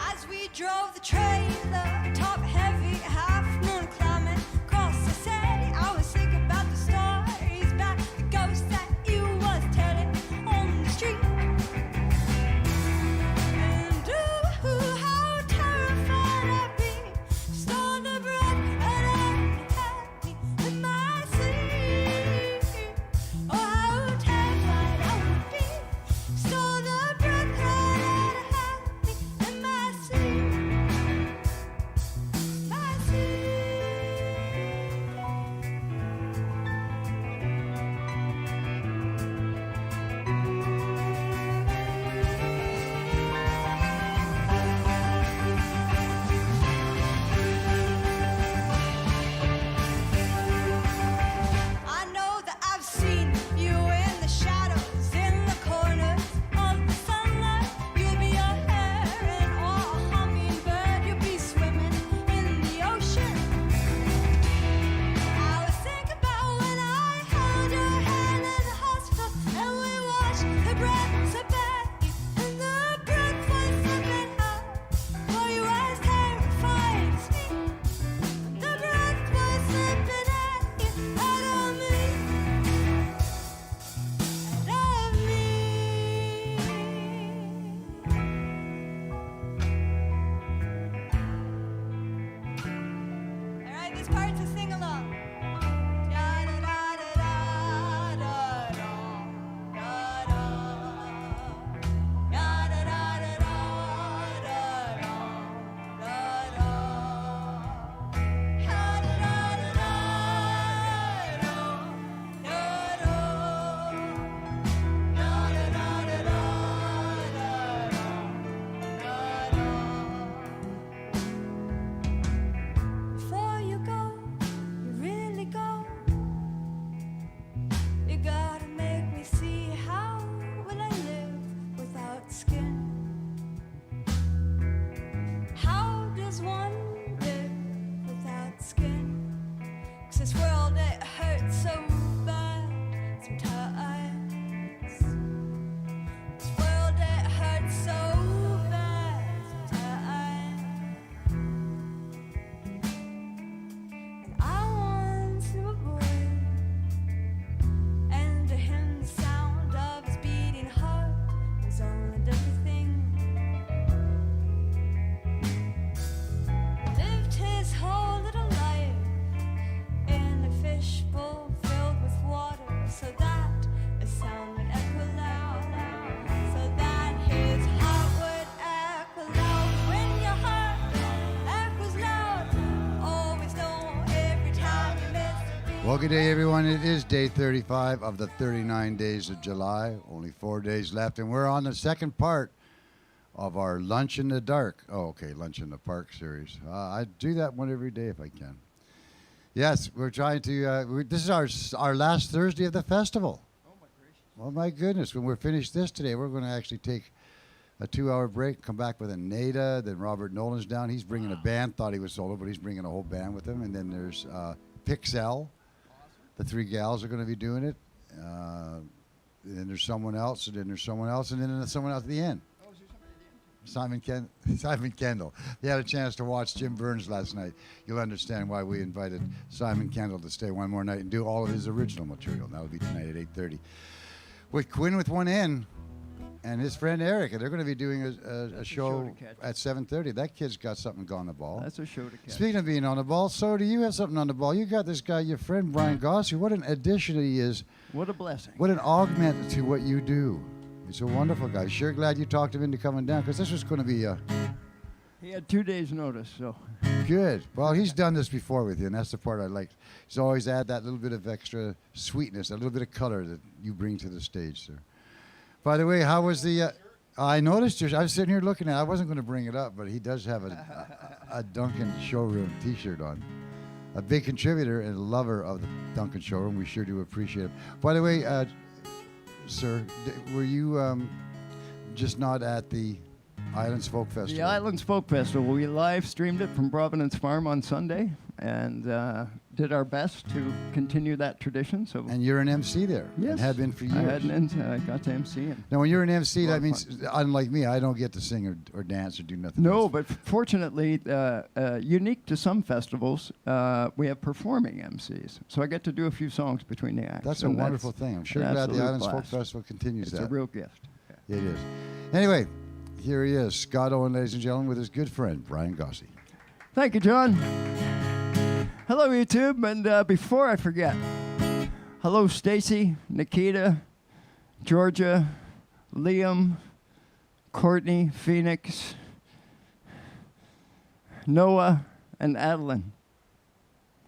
As we drove the trailer, top heavy, half moon climbing across the city, I was thinking about the stories about the ghosts that you was telling on the street. And ooh, how terrified I'd be, stole the breath and I had me in my sleep. Oh, how terrified I would be, stole the breath and I had me in my sleep. My sleep. I know that I've seen you in the shadows, in the corners of the sunlight. You'll be a heron or a hummingbird. You'll be swimming in the ocean. I was thinking about when I held your hand in the hospital and we watched the breath slip at you, and the breath was slipping out. For you as terrified as me. The breath was slipping at you, out of me, out of me. All right, this part's a sing along. Da da da da da da da da da. Da da da da da da da da da. Before you go, you really go. You gotta make me see how will I live without skin. How does one live without skin? 'Cause this world, it hurts so bad sometimes. This world, it hurts so bad sometimes. And I once knew a boy, and to him the sound of his beating heart was all and everything. Lived his whole little life in a fishbowl filled with water, so that a sound would echo loud, so that his heart would echo loud. When your heart echoes loud, always know every time you miss a beat. Well, good day, everyone. It is day 35 of the 39 days of July. Only 4 days left, and we're on the second part of our Lunch in the Dark. Oh, okay, Lunch in the Park series. I do that one every day if I can. Yes, we're trying to. This is our last Thursday of the festival. Oh my gracious! Oh my goodness! When we're finished this today, we're going to actually take a 2-hour break, come back with a Nada. Then Robert Nolan's down. He's bringing a band. Thought he was solo, but he's bringing a whole band with him. And then there's Pixel. The 3 gals are going to be doing it. And then there's someone else, and then there's someone else, and then there's someone else at the end. Simon Kendall. They had a chance to watch Jim Burns last night. You'll understand why we invited Simon Kendall to stay one more night and do all of his original material. That'll be tonight at 8:30. With Quinn with one N, and his friend Eric, and they're going to be doing a show to catch. at 7:30. That kid's got something on the ball. That's a show to catch. Speaking of being on the ball, so do you have something on the ball? You got this guy, your friend Brian Gossie. What an addition he is. What a blessing. What an augment to what you do. He's a wonderful guy. Sure glad you talked him into coming down, because this was going to be He had 2 days' notice, so. good. Well, he's done this before with you, and that's the part I like. He's always add that little bit of extra sweetness, a little bit of color that you bring to the stage, sir. By the way, how was the... I noticed I was sitting here looking at it. I wasn't going to bring it up, but he does have a Duncan Showroom T-shirt on. A big contributor and lover of the Duncan Showroom. We sure do appreciate it. By the way, sir, were you just not at the Islands Folk Festival? The Islands Folk Festival, we live streamed it from Providence Farm on Sunday and did our best to continue that tradition. So. And you're an MC there. Yes. And have been for years. I got to MC. And Now, when you're an MC, Lot that of means, unlike me, I don't get to sing or dance or do nothing no, else. but fortunately, unique to some festivals, we have performing MCs. So I get to do a few songs between the acts. That's a and wonderful thing. I'm sure an glad the absolute Islands Folk blast. Festival continues It's that. a real gift. It is. Anyway, here he is, Scott Owen, ladies and gentlemen, with his good friend, Brian Gossie. Thank you, John. Hello, YouTube. And before I forget, hello, Stacy, Nikita, Georgia, Liam, Courtney, Phoenix, Noah, and Adeline.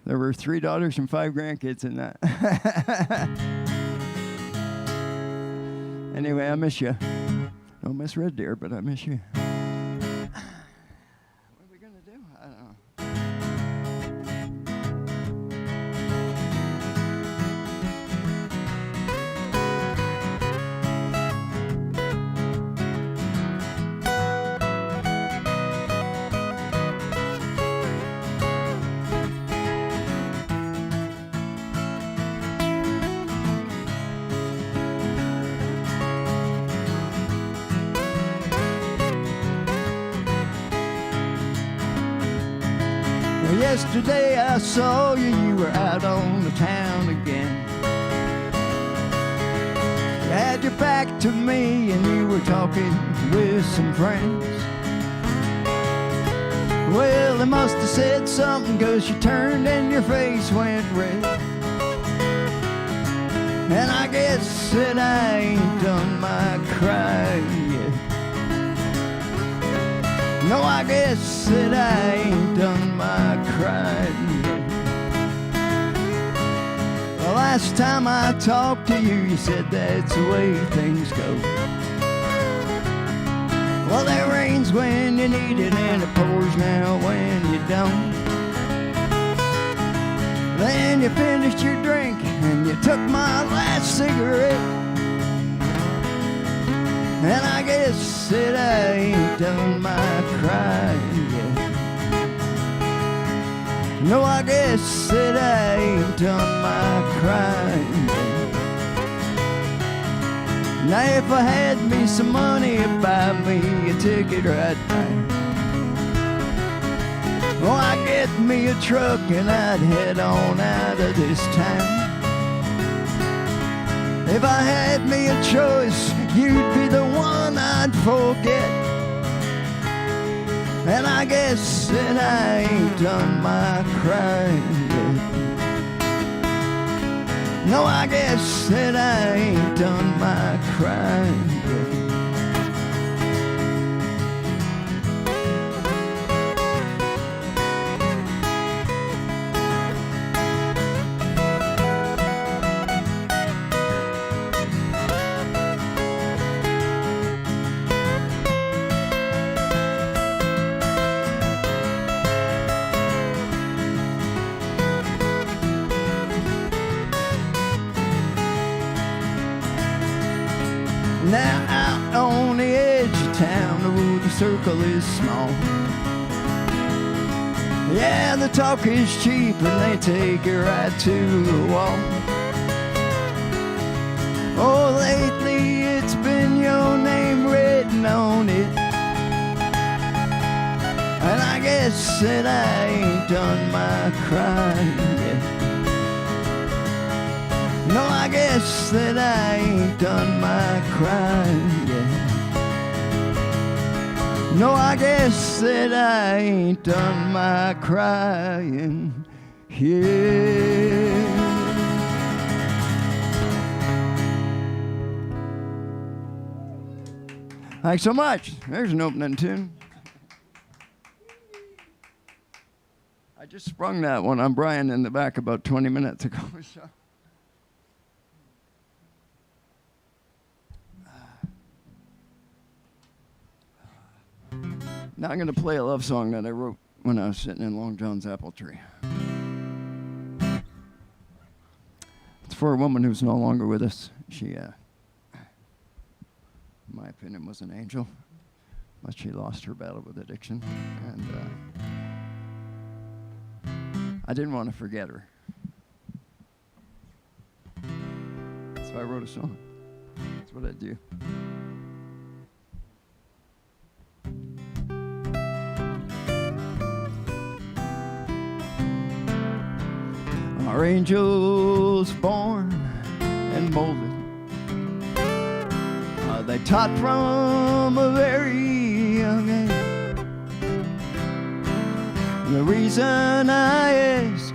There were 3 daughters and 5 grandkids in that. Anyway, I miss you. Don't miss Red Deer, but I miss you. What are we going to do? I don't know. Well, yesterday I saw you, you were out on the town again. You had your back to me and you were talking with some friends. Well, they must have said something 'cause you turned and your face went red. And I guess that I ain't done my crying yet. No, I guess that I ain't done my crying yet. The last time I talked to you, you said that's the way things go. Well, there rains when you need it and it pours now when you don't. Then you finished your drink and you took my last cigarette. And I guess that I ain't done my crying yet. No, I guess that I ain't done my crying yet. Now if I had me some money, I'd buy me a ticket right back. Oh, I'd get me a truck and I'd head on out of this town. If I had me a choice, you'd be the one I'd forget. And I guess that I ain't done my crying yet. No, I guess that I ain't done my crying yet. Now out on the edge of town, oh, the circle is small. Yeah, the talk is cheap and they take you right to the wall. Oh, lately it's been your name written on it. And I guess that I ain't done my crying yet. No, I guess that I ain't done my crying yet. No, I guess that I ain't done my crying here. Thanks so much. There's an opening tune. I just sprung that one on Brian in the back about 20 minutes ago. So. Now I'm going to play a love song that I wrote when I was sitting in Long John's apple tree. It's for a woman who's no longer with us. She, in my opinion, was an angel, but she lost her battle with addiction. And I didn't want to forget her. So I wrote a song. That's what I do. Our angels born and molded, they taught from a very young age. The reason I ask,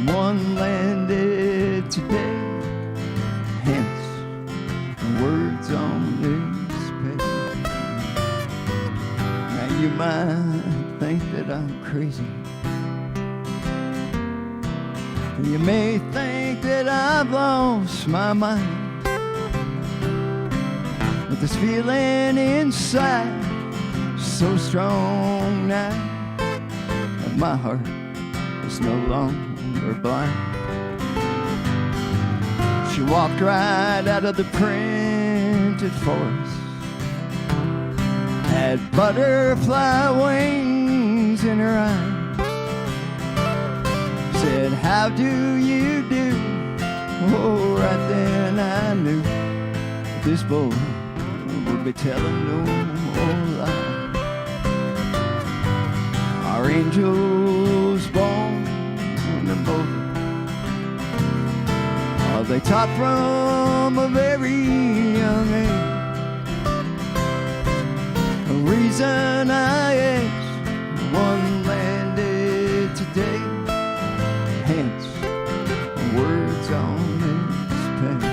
one landed today, hence the words on this page. Now you might think that I'm crazy. You may think that I've lost my mind, but this feeling inside is so strong now that my heart is no longer blind. She walked right out of the printed forest, had butterfly wings in her eyes. Said, how do you do? Oh, right then I knew this boy would be telling no lie. Our angels born and bold, they taught from a very young age. The reason I asked, one landed today, hence words on this page.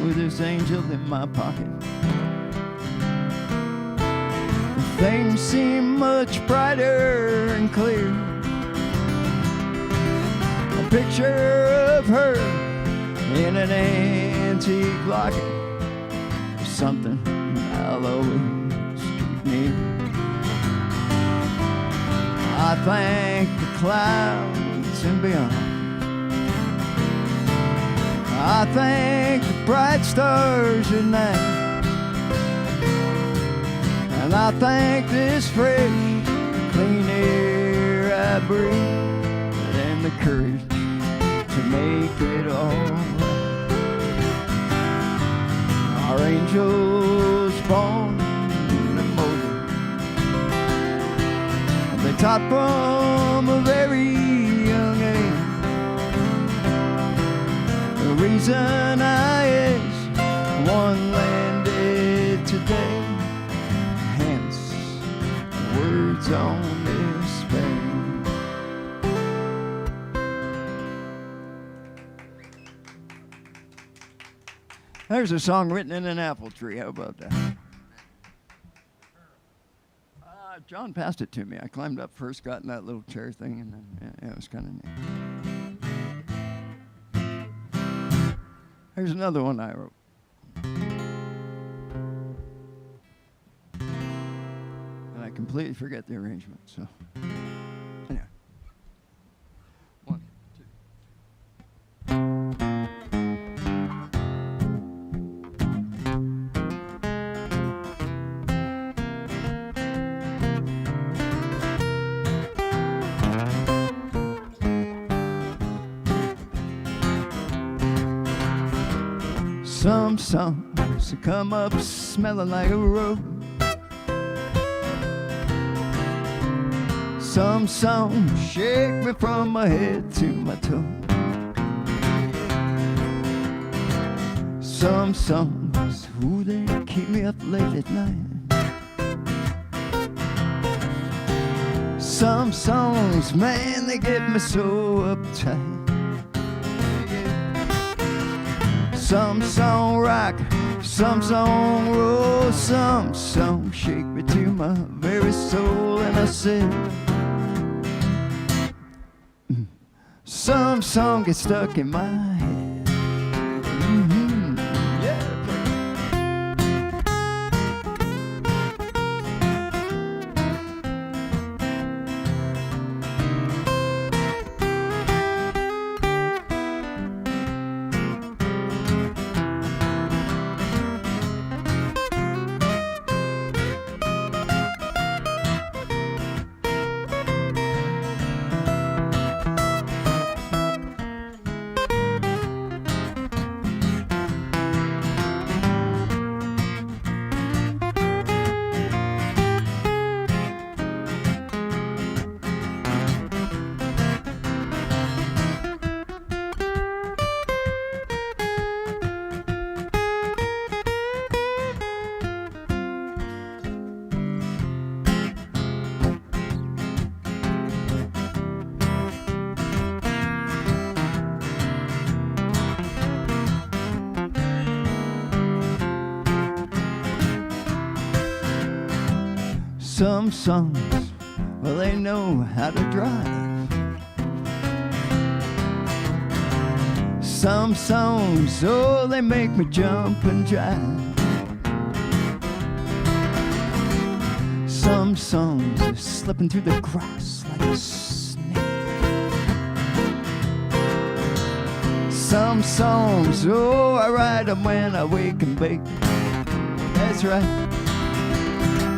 With this angel in my pocket, things seem much brighter and clear. A picture of her in an antique locket is something I'll always keep near. I thank the clouds and beyond. I thank the bright stars at night, and I thank this fresh, clean air I breathe, and the courage to make it all right. Our angels born and molded, they taught from a very young age. The reason I asked, one landed today, hence words on this page. There's a song written in an apple tree. How about that? John passed it to me. I climbed up first, got in that little chair thing, and then yeah, it was kind of neat. Here's another one I wrote. completely forget the arrangement. So, anyway. 1, 2. Some songs come up smelling like a rose. Some songs shake me from my head to my toe. Some songs, ooh, they keep me up late at night. Some songs, man, they get me so uptight. Some song rock, some song roll, some song shake me to my very soul. And I said, some song gets stuck in my head. Mm-hmm. Yeah. Some songs, well, they know how to drive. Some songs, oh, they make me jump and jive. Some songs are slipping through the grass like a snake. Some songs, oh, I write them when I wake and bake. That's right.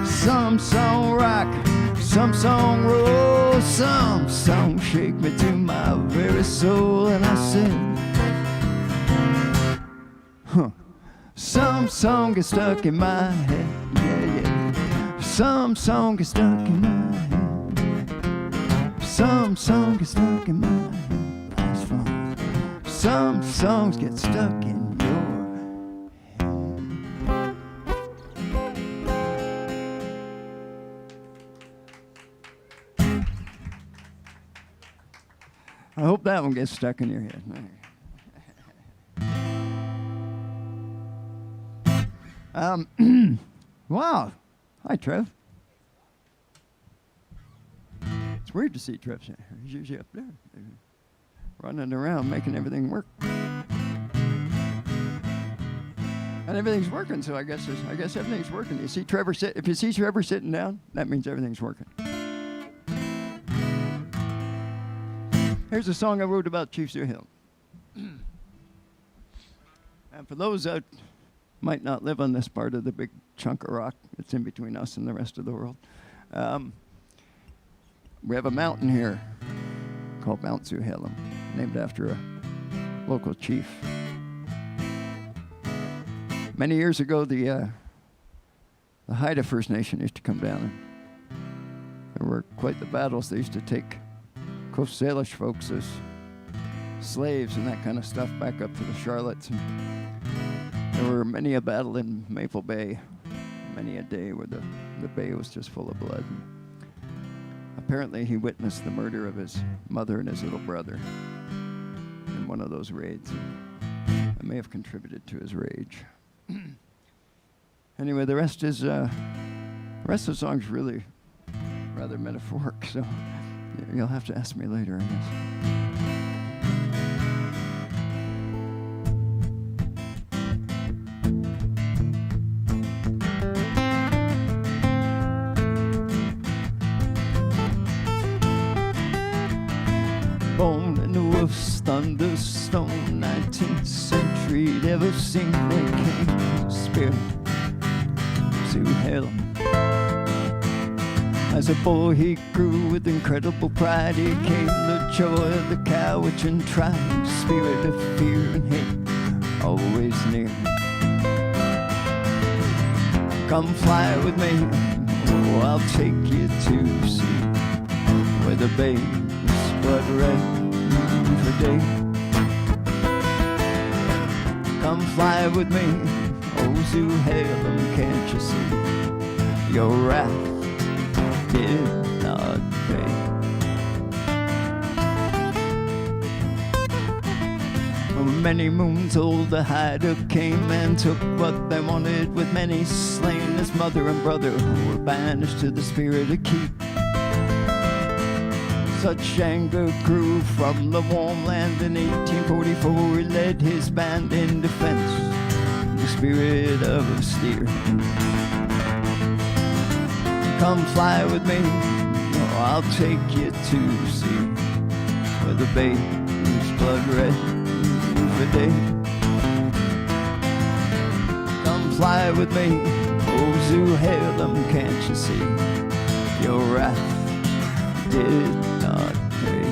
Some song rock, some song roll, some song shake me to my very soul. And I said, some song gets stuck in my head, yeah, yeah. Some song gets stuck in my head. Some song gets stuck in my head. That's fun. Some songs get stuck in your I hope that one gets stuck in your head. Wow. Hi, Trev. It's weird to see Trev. He's usually up there, running around, making everything work. And everything's working, so I guess everything's working. You see Trevor if you see Trevor sitting down, that means everything's working. Here's a song I wrote about Chief Sear Hill. And for those that might not live on this part of the big chunk of rock that's in between us and the rest of the world, we have a mountain here called Mount Sear Hill, named after a local chief. Many years ago, the Haida First Nation used to come down, and there were quite the battles. They used to take Coast Salish folks as slaves and that kind of stuff back up to the Charlottes. And there were many a battle in Maple Bay, many a day where the bay was just full of blood. And apparently he witnessed the murder of his mother and his little brother in one of those raids. It may have contributed to his rage. Anyway, the rest of the song's really rather metaphoric, so you'll have to ask me later, I guess. on the stone, 19th century. Never seen there came a spirit to hail him. As a boy he grew with incredible pride. He came the joy of the Cowichan tribe. Spirit of fear and hate, always near. Come fly with me, oh, I'll take you to see where the babe's blood red for day. Come fly with me, oh Zuhalem, can't you see your wrath did not pay. Many moons old, the hider came and took what they wanted, with many slain. His mother and brother who were banished to the spirit of keep. Such anger grew from the warm land. In 1844 he led his band in defense, the spirit of steer. Come fly with me, oh, I'll take you to see where the babe's blood red for day. Come fly with me, oh Zuhalem, can't you see your wrath did not pay.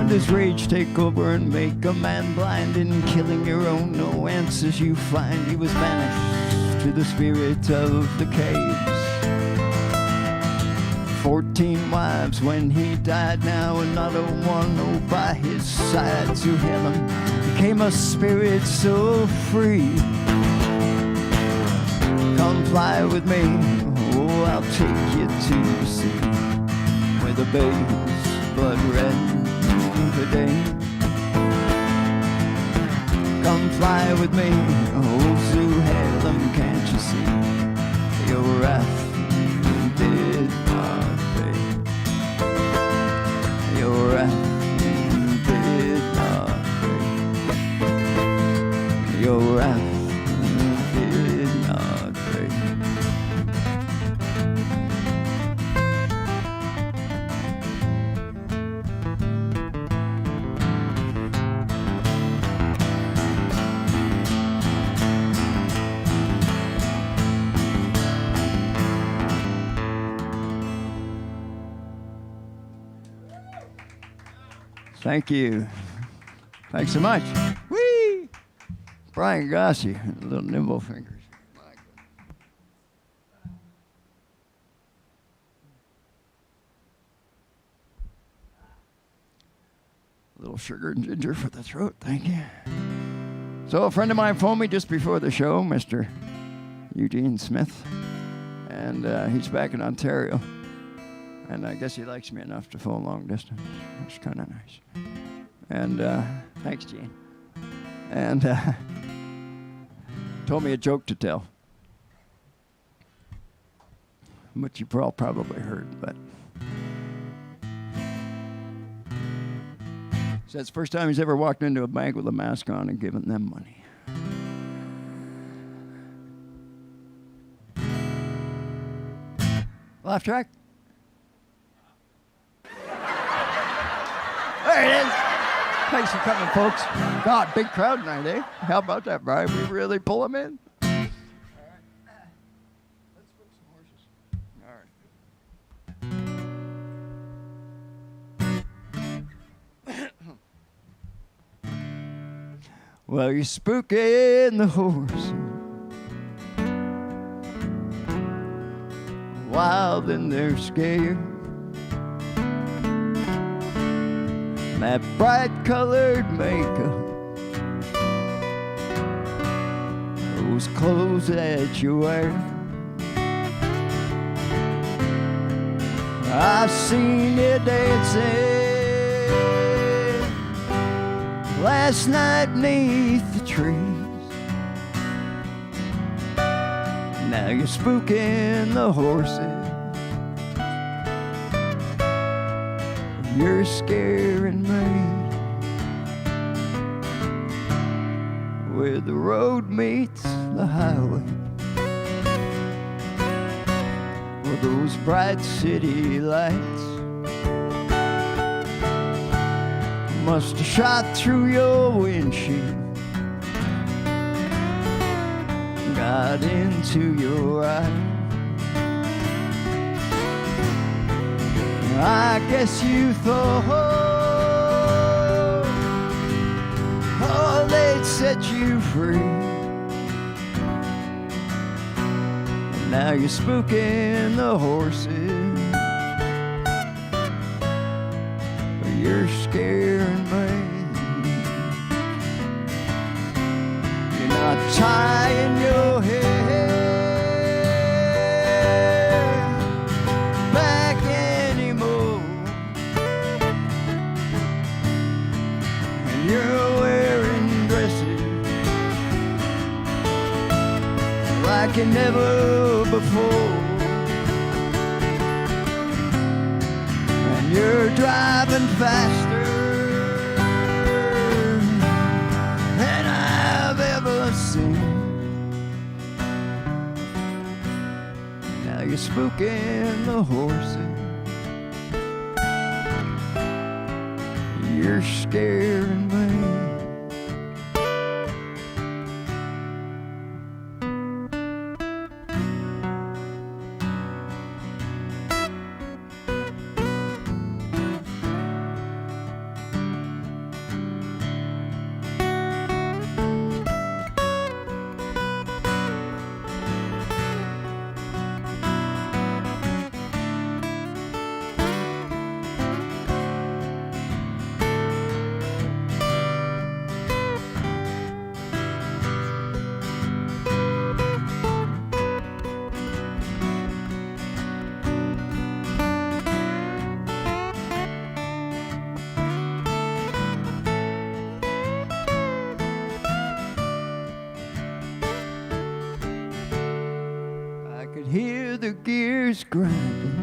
Does rage take over and make a man blind? In killing your own, no answers you find. He was banished to the spirit of the caves. 14 wives when he died now, and not a one oh by his side. To him became a spirit so free. Come fly with me, oh I'll take you to see where the babe's blood red for day. Come fly with me, oh Zuhalem, can't you see your wrath did not pay. Your wrath did not pay. Your wrath did not pay. Thank you. Thanks so much. Whee! Brian Gossie, little nimble fingers. A little sugar and ginger for the throat, thank you. So a friend of mine phoned me just before the show, Mr. Eugene Smith, and he's back in Ontario. And I guess he likes me enough to phone long distance. That's kind of nice. And thanks, Gene. And told me a joke to tell, which you all probably heard, but said it's the first time he's ever walked into a bank with a mask on and given them money. Laugh track? There it is. Thanks for coming, folks. God, big crowd tonight, eh? How about that, Brian? We really pull them in? All right. Let's put some horses. All right. Well, you're spooking the horse. wild and they're scared. That bright colored makeup, those clothes that you wear. I've seen you dancing last night neath the trees. Now you're spooking the horses. You're scaring me. Where the road meets the highway, with those bright city lights must have shot through your windshield, got into your eyes. I guess you thought, oh, they'd set you free. And now you're spooking the horses. You're scaring me. You're not tying your hair like never before, and you're driving faster than I've ever seen. Now you're spooking the horses. You're scaring me. Hear the gears grinding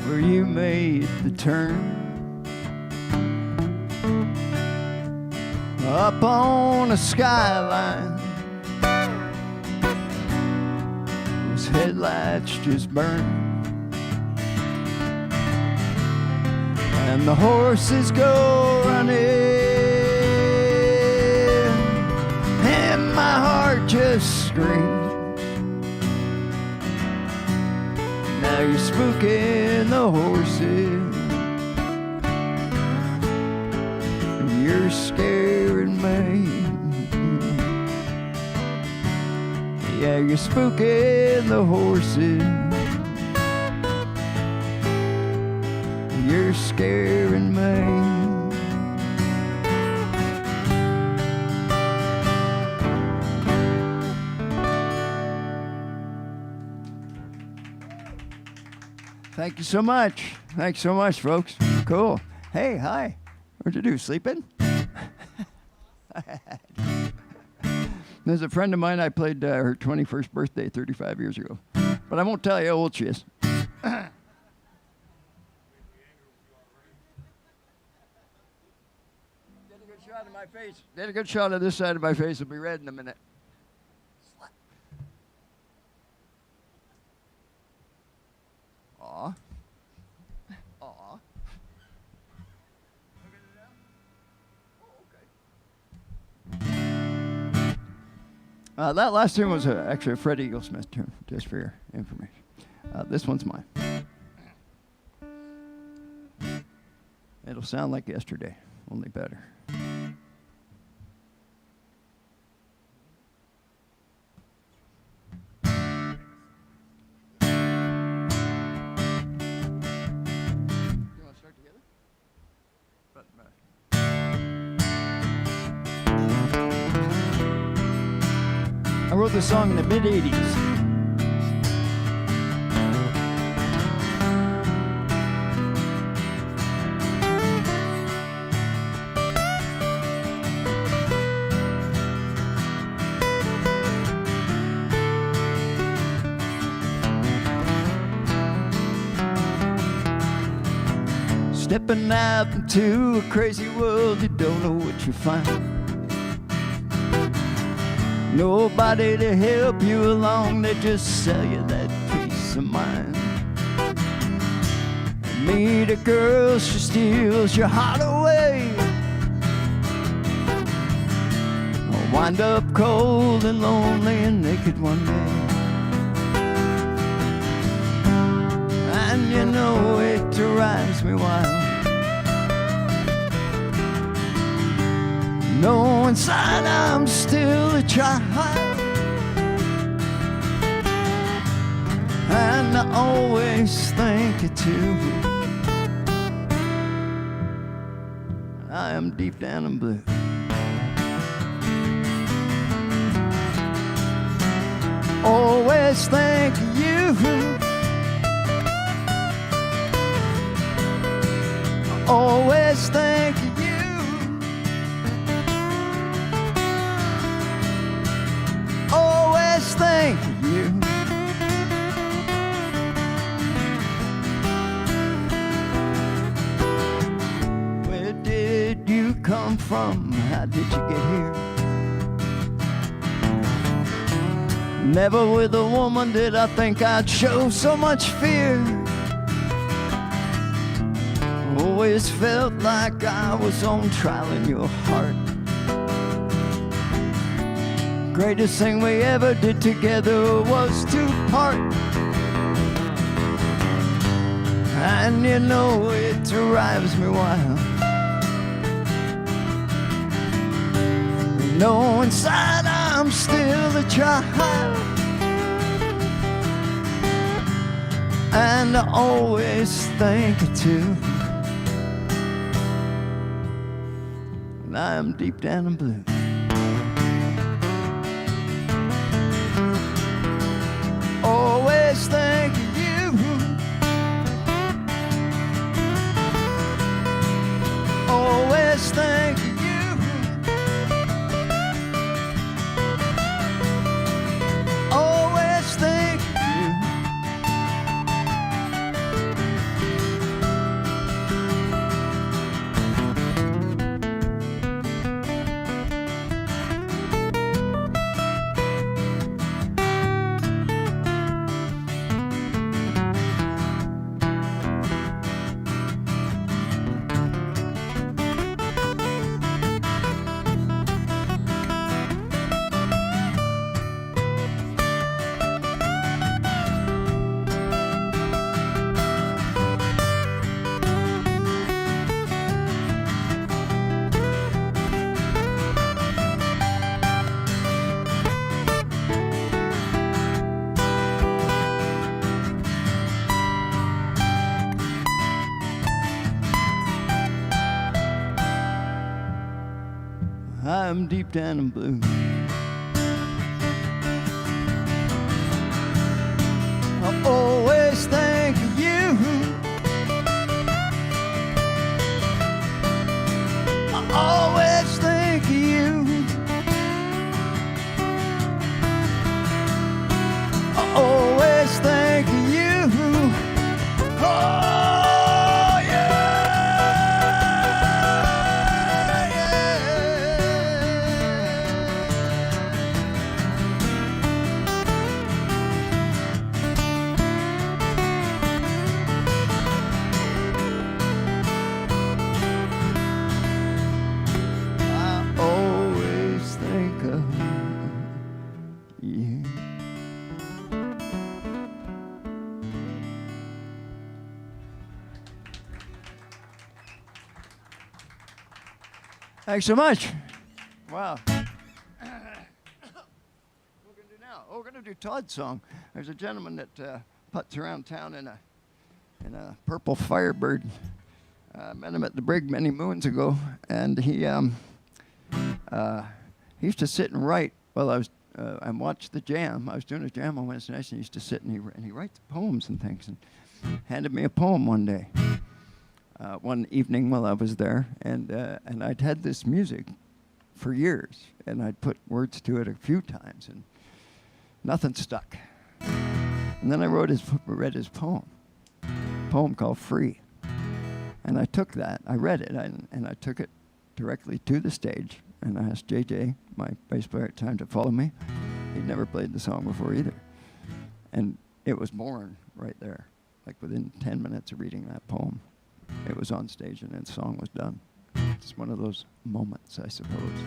where you made the turn. Up on a skyline, those headlights just burn, and the horses go running. My heart just screams. Now you're spooking the horses. You're scaring me. Yeah, you're spooking the horses. You're scaring me. Thank you so much. Thanks so much, folks. Cool. Hey, hi. What'd you do, sleeping? There's a friend of mine, I played her 21st birthday 35 years ago. But I won't tell you how old she is. Get a good shot of my face. Get a good shot of this side of my face. It'll be red in a minute. Aw. Aw. That last tune was actually a Fred Eaglesmith tune, just for your information. This one's mine. It'll sound like yesterday, only better. wrote this song in the mid-'80s. Stepping out into a crazy world, you don't know what you find. Nobody to help you along, they just sell you that peace of mind. Meet a girl, she steals your heart away. Wind up cold and lonely and naked one day. And you know it drives me wild. No, inside I'm still a child, and I always think it too. I am deep down in blue. Always think of you. Always think of you. Always think of you. Where did you come from? How did you get here? Never with a woman did I think I'd show so much fear. Always felt like I was on trial in your heart. Greatest thing we ever did together was to part. And you know it drives me wild. No, inside I'm still a child, and I always think it too. And I am deep down in blue. Always think of you. Always think of you. Always think of you. I'm deep down in blue. I always think of you. I always think of you. I always think of you. Oh, yeah, I always think of you. Thanks so much. Wow. What we're going to do now? Oh, we're going to do Todd's song. There's a gentleman that putts around town in a purple Firebird. I met him at the Brig many moons ago, and he used to sit and write while I was and watched the jam. I was doing a jam on Wednesday nights, and he used to sit and he writes poems and things, and handed me a poem one day, one evening while I was there, and I'd had this music for years, and I'd put words to it a few times, and nothing stuck. And then I read his poem called Free. And I took that, I read it, and I took it directly to the stage, and I asked JJ, my bass player at the time, to follow me. He'd never played the song before either. And it was born right there. Like within 10 minutes of reading that poem, it was on stage and the song was done. It's one of those moments, I suppose.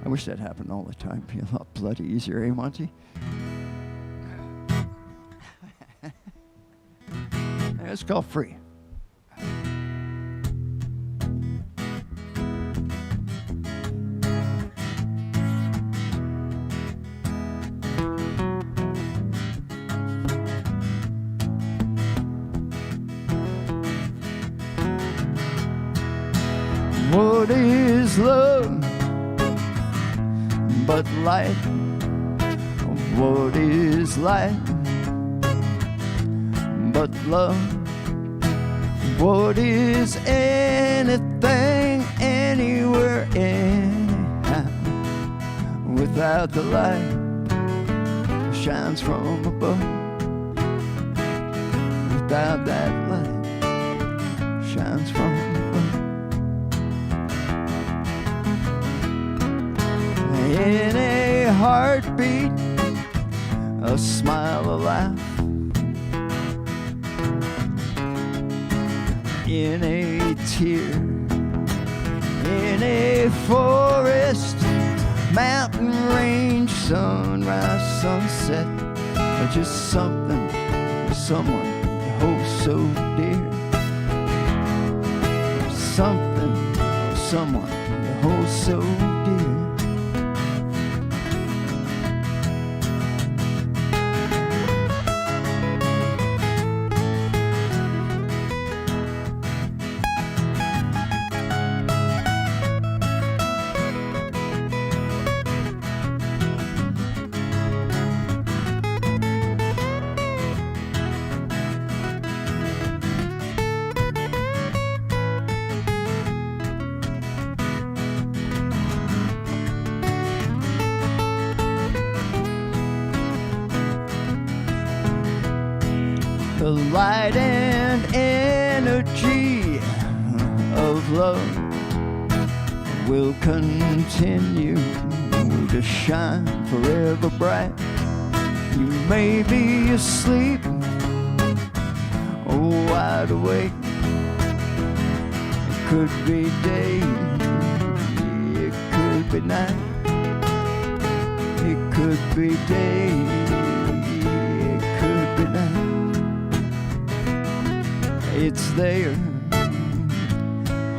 I wish that happened all the time. It'd be a lot bloody easier, eh, Monty? It's called Free. What is love but light? What is light but love? What is anything, anywhere, anyhow, without the light that shines from above? Without that light shines from above. In a heartbeat, a smile, a laugh. In a tear, in a forest, mountain range, sunrise, sunset, or just something or someone you hold so dear. Something or someone you hold so dear. The light and energy of love will continue to shine forever bright. You may be asleep or wide awake. It could be day, it could be night. It could be day, it could be night. It's there,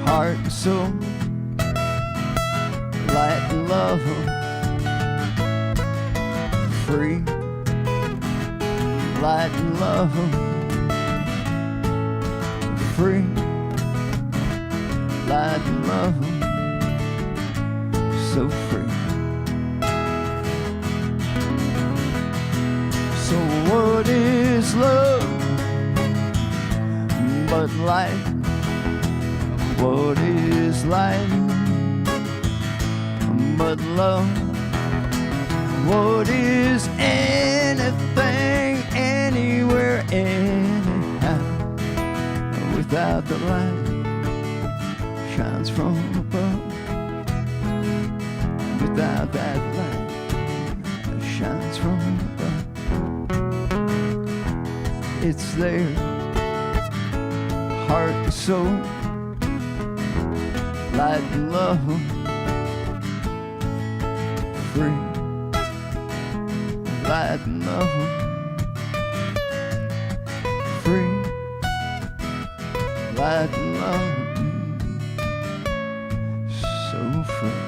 heart and soul, light and love, free, light and love, free, light and love, so free. So what is love but light? What is light but love? What is anything, anywhere, anyhow, without the light shines from above? Without that light that shines from above, it's there, heart and soul, light and love, free, light and love, free, light and love, so free.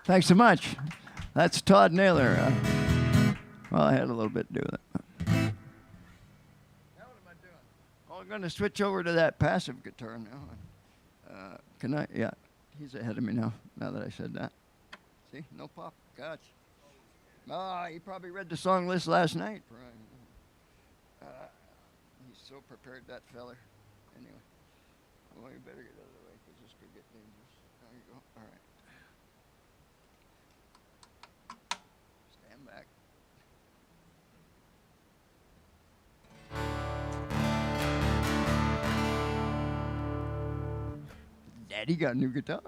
Thanks so much. That's Todd Naylor. Well, I had a little bit to do with it. Now what am I doing? Oh, I'm going to switch over to that passive guitar now. Can I? Yeah. He's ahead of me now that I said that. See? No pop. Gotcha. He probably read the song list last night, Brian. He's so prepared, that feller. Anyway. Well, you better get out of the way because this could get dangerous. There you go. All right. Stand back. Daddy got a new guitar.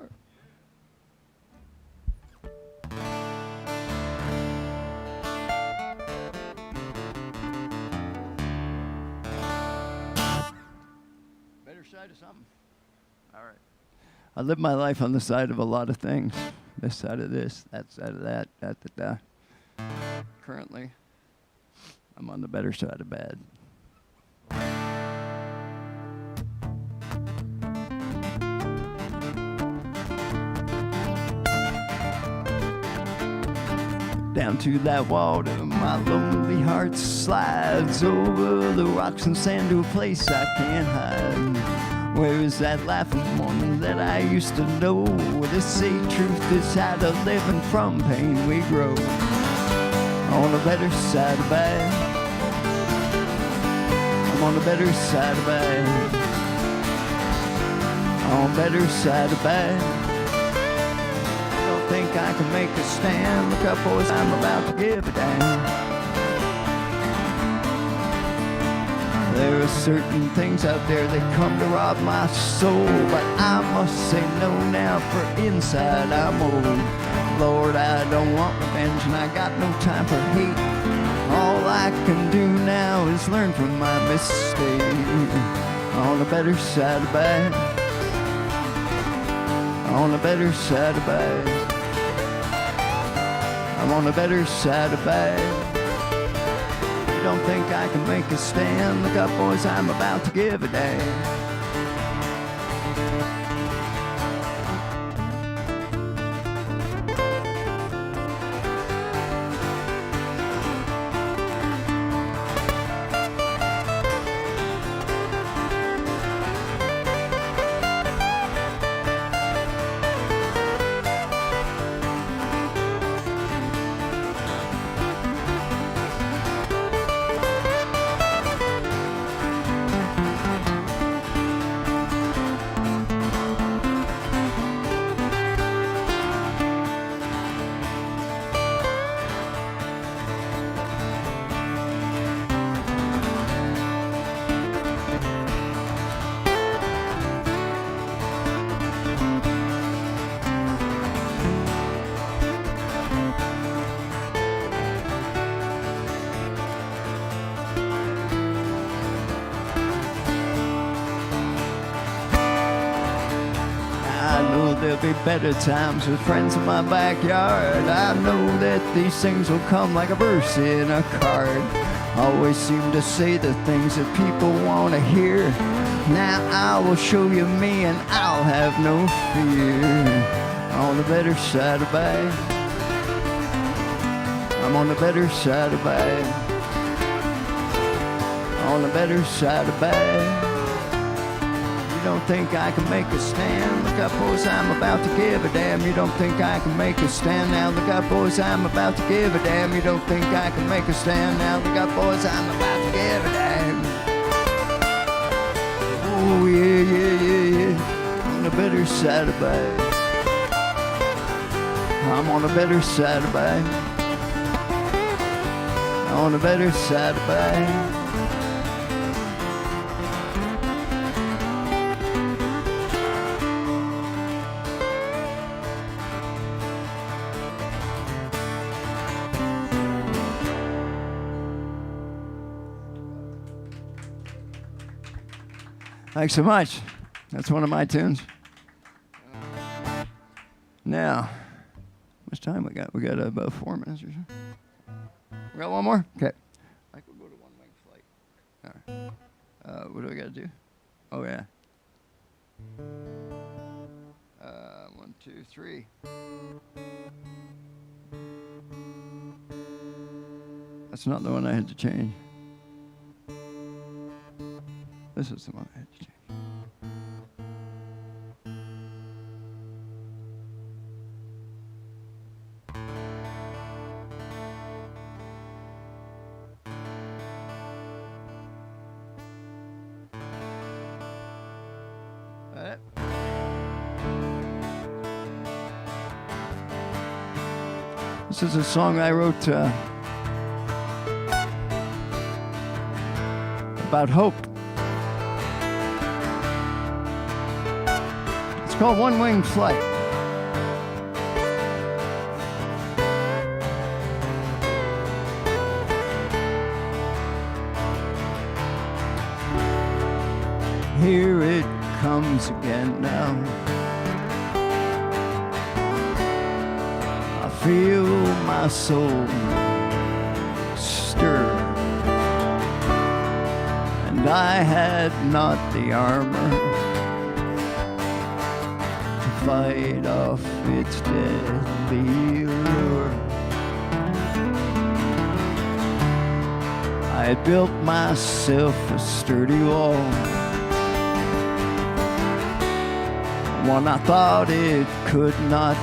Better side of something. All right. I live my life on the side of a lot of things. This side of this, that side of that, that. Currently, I'm on the better side of bad. Down to that water, my lonely heart slides over the rocks and sand to a place I can't hide. Where is that laughing woman that I used to know? To say truth is how to live, and from pain we grow. On the better side of bad. I'm on the better side of bad. On the better side of bad. Think I can make a stand. Look up, boys, I'm about to give a damn. There are certain things out there that come to rob my soul, but I must say no now, for inside I'm old. Lord, I don't want revenge, and I got no time for hate. All I can do now is learn from my mistake. On the better side of bad. On the better side of bad. I'm on the better side of bad. You don't think I can make a stand? Look up, boys, I'm about to give a damn. There'll be better times with friends in my backyard. I know that these things will come like a verse in a card. Always seem to say the things that people want to hear. Now I will show you me, and I'll have no fear. On the better side of bad. I'm on the better side of bad. On the better side of bad. You don't think I can make a stand? Look up, boys, I'm about to give a damn. You don't think I can make a stand now? Look up, boys, I'm about to give a damn. You don't think I can make a stand now? Look up, boys, I'm about to give a damn. Oh yeah, yeah, yeah, yeah. On the better side of bad. I'm on the better side of bad. On the better side of bad. Thanks so much. That's one of my tunes. Now, how much time we got? We got about 4 minutes or so. We got one more? Okay. I could go to one wing flight. All right. What do I got to do? Oh, yeah. 1, 2, 3. That's not the one I had to change. This is the one I had to change. This is a song I wrote about hope. It's called One Winged Flight. Here it comes again now. I feel my soul stir, and I had not the armor to fight off its deadly lure. I had built myself a sturdy wall, one I thought it could not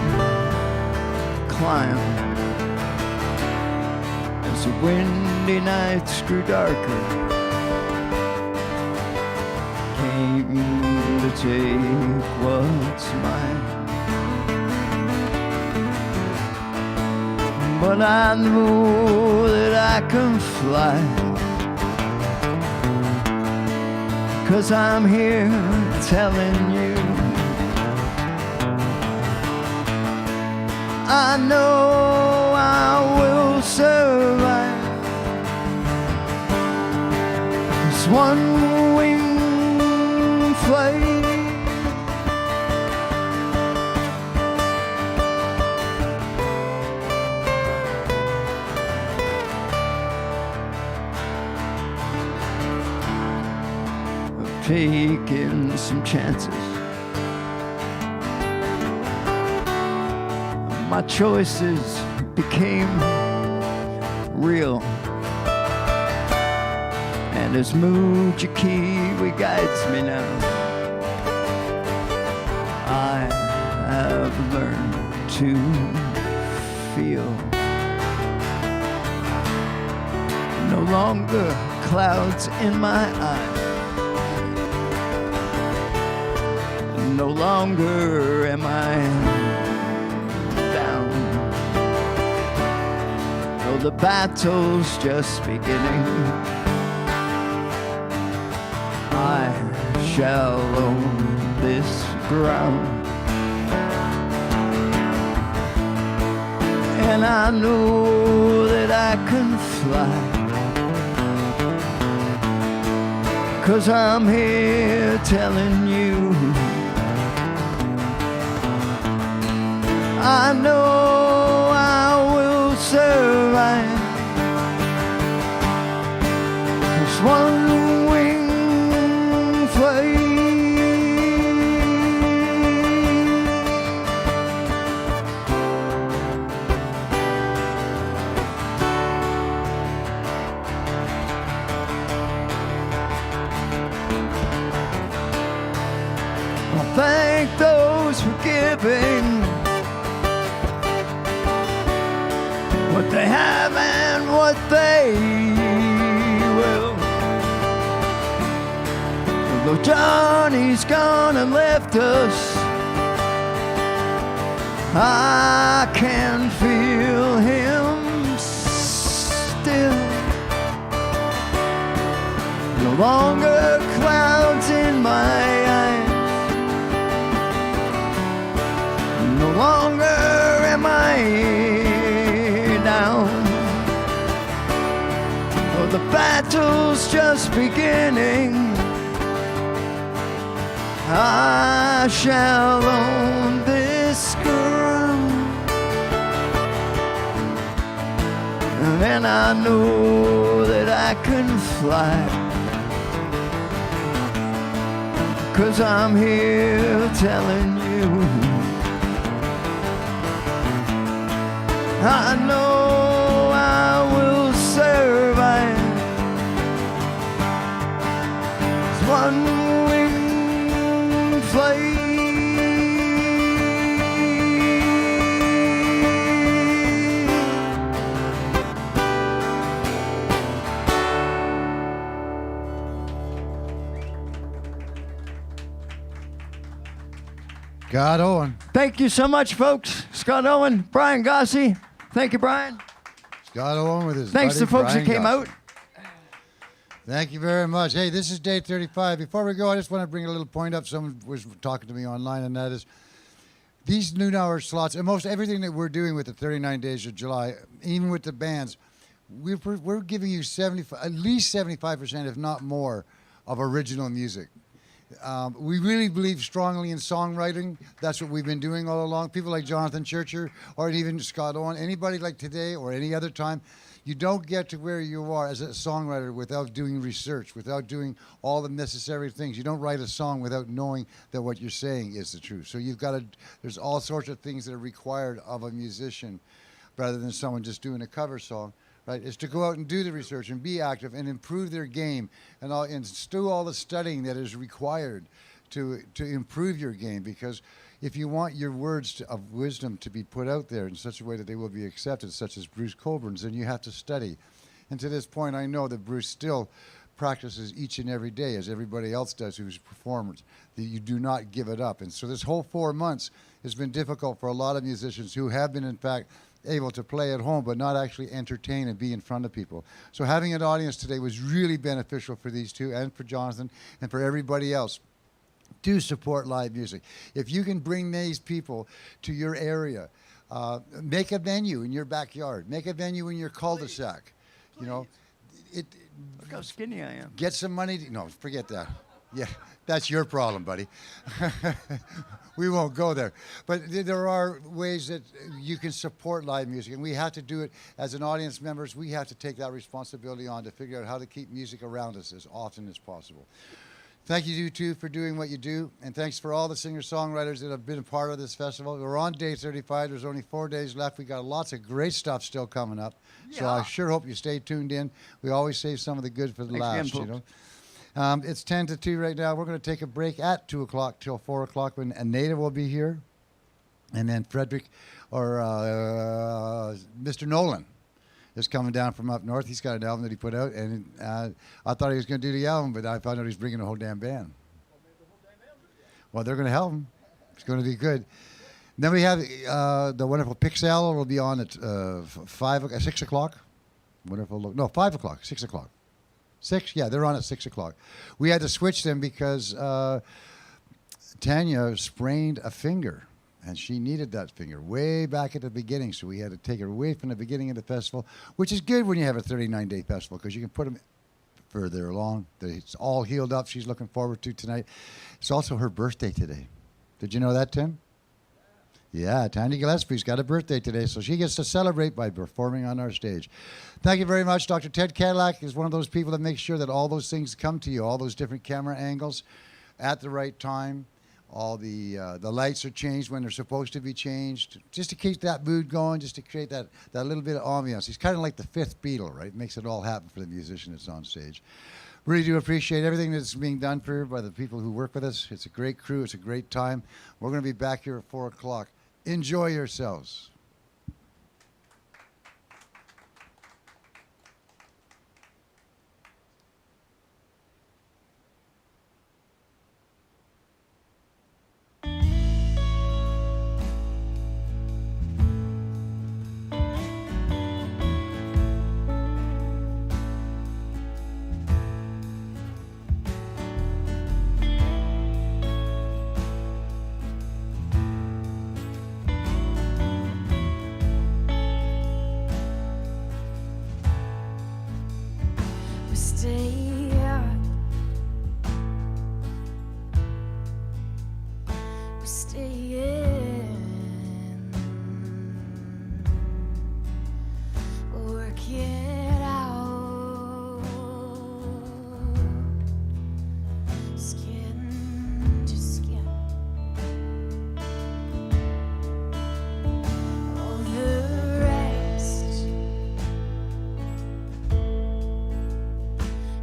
climb. As the windy nights grew darker, came to take what's mine. But I know that I can fly, 'cause I'm here telling you I know I will survive. This one-winged flight. I've taken some chances. My choices became real, and as Mujikiwi guides me now, I have learned to feel. No longer clouds in my eyes, no longer am I down, though the battle's just beginning. I shall own this ground, and I know that I can fly, 'cause I'm here telling you I know I will survive. This one-winged flight. I thank those for giving what they have and what they will. Although Johnny's gone and left us, I can feel him still. No longer clouds in my eyes, no longer am I down, oh, the battle's just beginning. I shall own this ground, and I know that I can fly, 'cause I'm here telling you I know I will survive. It's one-winged flight. Scott Owen. Thank you so much, folks. Scott Owen, Brian Gossie. Thank you, Brian. Scott Owen with his Thanks buddy to folks Brian that came Gossett. out. Thank you very much. Hey, this is day 35. Before we go, I just want to bring a little point up. Someone was talking to me online, and that is these noon hour slots, and most everything that we're doing with the 39 days of July, even with the bands, we're giving you at least 75%, if not more, of original music. We really believe strongly in songwriting. That's what we've been doing all along. People like Jonathan Churcher or even Scott Owen, anybody like today or any other time, you don't get to where you are as a songwriter without doing research, without doing all the necessary things. You don't write a song without knowing that what you're saying is the truth. So you've got to, there's all sorts of things that are required of a musician rather than someone just doing a cover song. Right, is to go out and do the research and be active and improve their game and do all the studying that is required to improve your game. Because if you want your words of wisdom to be put out there in such a way that they will be accepted, such as Bruce Coburn's, then you have to study. And to this point, I know that Bruce still practices each and every day, as everybody else does who's performers, that you do not give it up. And so this whole 4 months has been difficult for a lot of musicians who have been, in fact, able to play at home but not actually entertain and be in front of people. So having an audience today was really beneficial for these two and for Jonathan and for everybody else. Do support live music. If you can bring these people to your area, make a venue in your backyard, make a venue in your cul-de-sac. You know, Look how skinny I am. get some money. No, forget that. Yeah, that's your problem, buddy. We won't go there. But there are ways that you can support live music, and we have to do it as an audience members. We have to take that responsibility on to figure out how to keep music around us as often as possible. Thank you two for doing what you do, and thanks for all the singer-songwriters that have been a part of this festival. We're on day 35. There's only 4 days left. We got lots of great stuff still coming up. So I sure hope you stay tuned in. We always save some of the good for the last, you know. It's 10 to 2 right now. We're going to take a break at 2 o'clock till 4 o'clock when Anita will be here. And then Frederick or Mr. Nolan is coming down from up north. He's got an album that he put out. And I thought he was going to do the album, but I found out he's bringing a whole damn band. Well, they're going to help him. It's going to be good. Then we have the wonderful Pixel will be on at 6 o'clock. Wonderful look. No, 5 o'clock, 6 o'clock. 6? Yeah, they're on at 6 o'clock. We had to switch them because Tanya sprained a finger, and she needed that finger way back at the beginning, so we had to take her away from the beginning of the festival, which is good when you have a 39-day festival because you can put them further along. It's all healed up. She's looking forward to tonight. It's also her birthday today. Did you know that, Tim? Yeah, Tanya Gillespie's got a birthday today, so she gets to celebrate by performing on our stage. Thank you very much. Dr. Ted Cadillac is one of those people that makes sure that all those things come to you, all those different camera angles at the right time. All the lights are changed when they're supposed to be changed, just to keep that mood going, just to create that little bit of ambiance. He's kind of like the fifth Beatle, right? Makes it all happen for the musician that's on stage. Really do appreciate everything that's being done by the people who work with us. It's a great crew. It's a great time. We're going to be back here at 4 o'clock. Enjoy yourselves.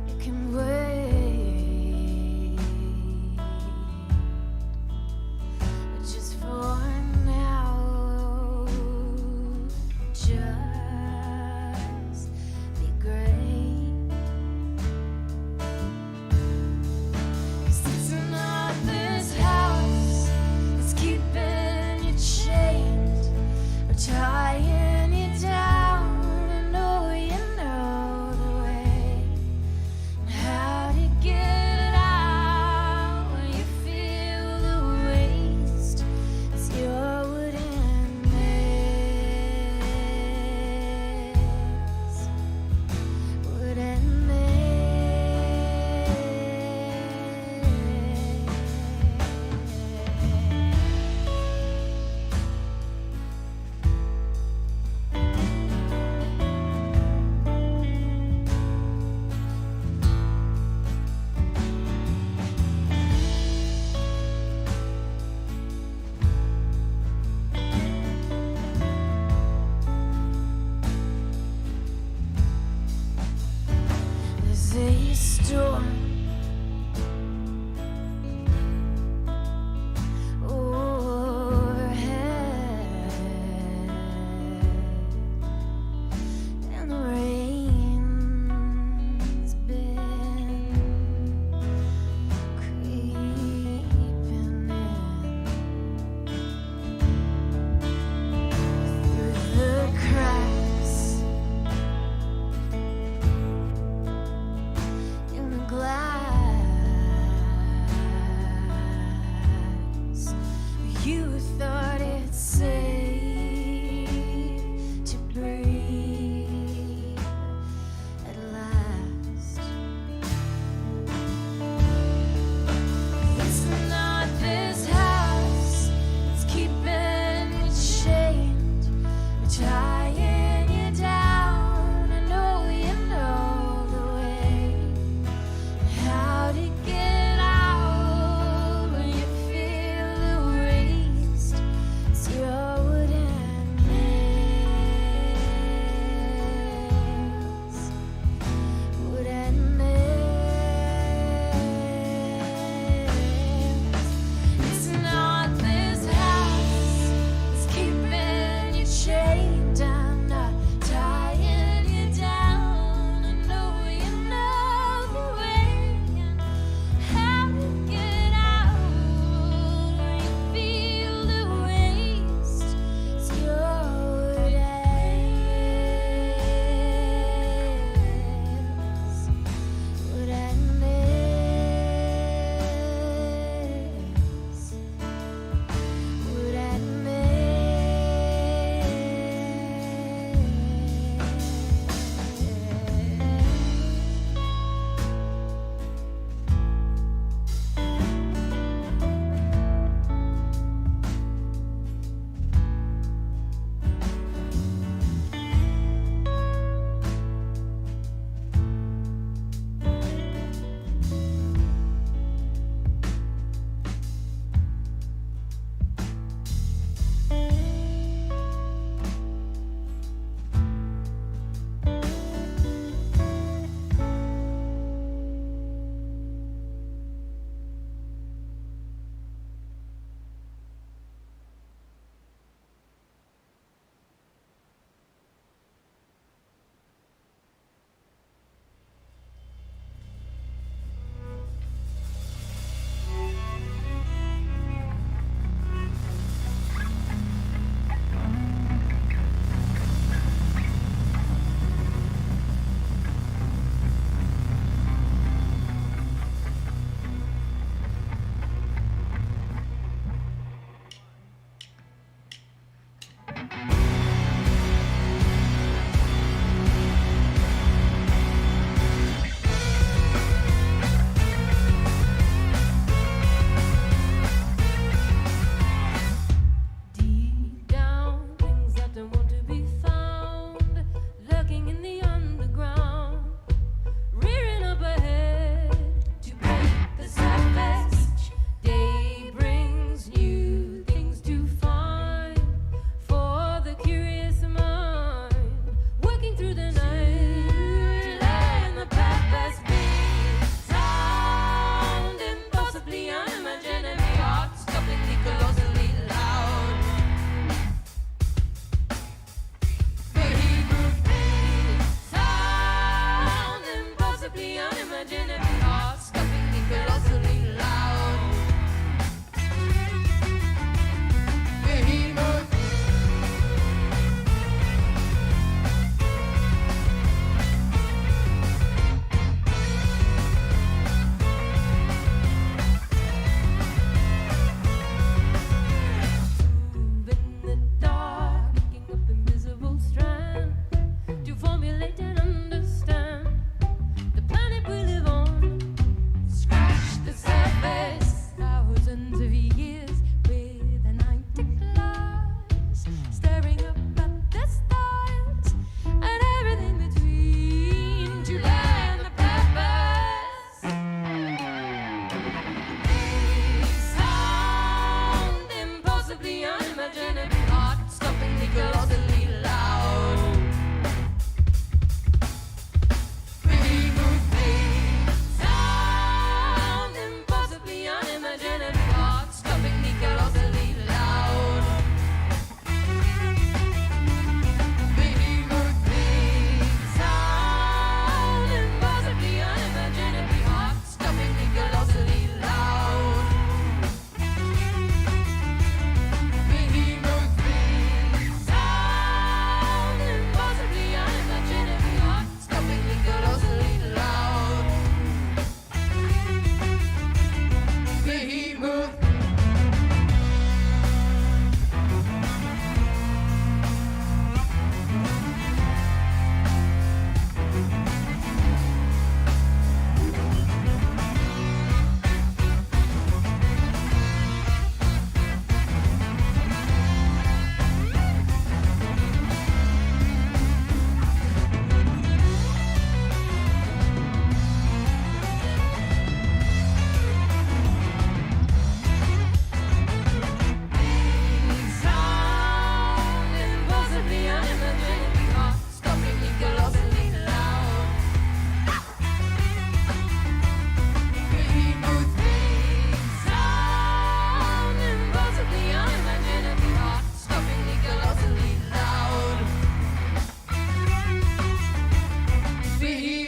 You can a storm overhead, and the rain's been creeping in through the cracks in the glass.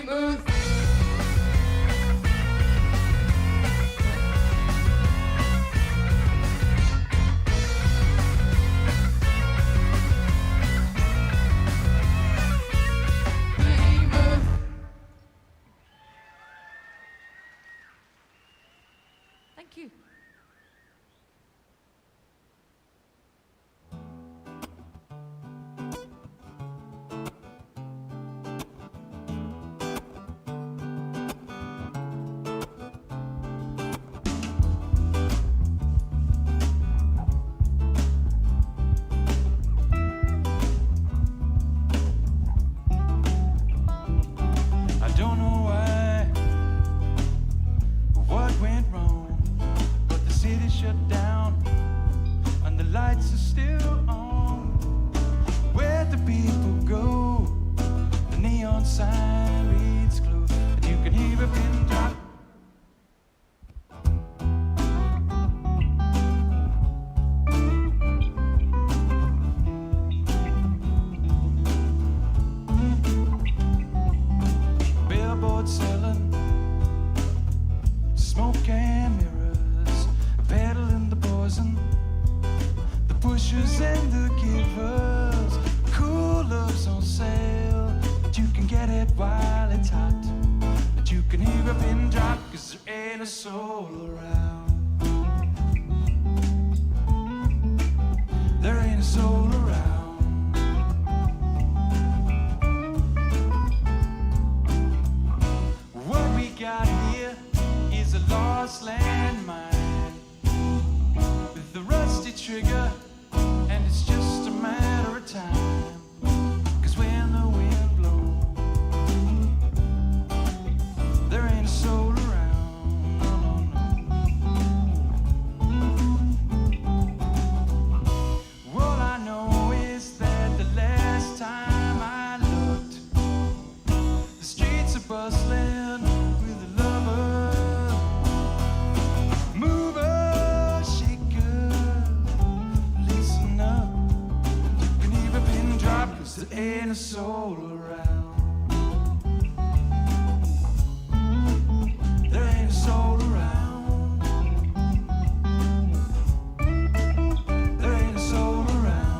Behemoth. Behemoth. Thank you. I don't know why, what went wrong, but the city shut down and the lights are still on. Where'd the people go? The neon sign reads close, and you can hear a pin drop. Billboard selling smoke and mirrors, peddling the poison, the pushers and the givers. Cool love's on sale, but you can get it while it's hot. But you can hear a pin drop, 'cause there ain't a soul around. There ain't a soul around. What we got here is a lost landmine with the rusty trigger, and it's just a matter of time. 'Cause when the wind blows, there ain't a soul around. No, no, no. All I know is that the last time I looked, the streets are bustling with the lovers, movers, shakers. Listen up, you can hear a pin drop, 'cause there ain't a soul around. There ain't a soul around. There ain't a soul around.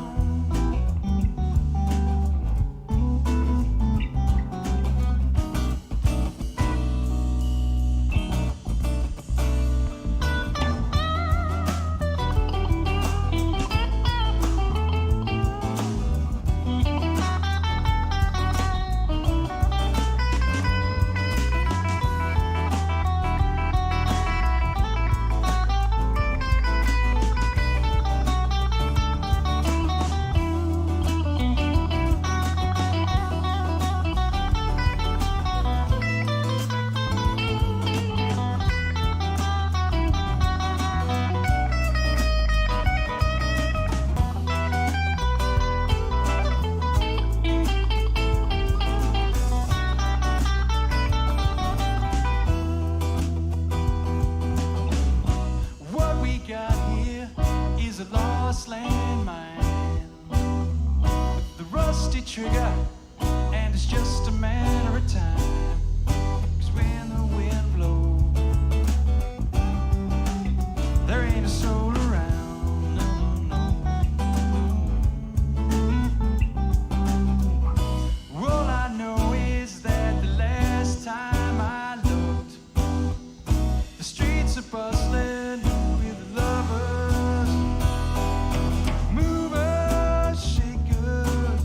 What we got here is a lost landmine with the rusty trigger, and it's just a matter of time. 'Cause when the wind blows, there ain't a soul around. No, no, no. All I know is that the last time I looked, the streets are bustling with lovers, movers, shakers.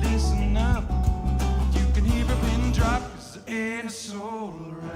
Listen up, you can hear a pin drop, 'cause there ain't a soul around.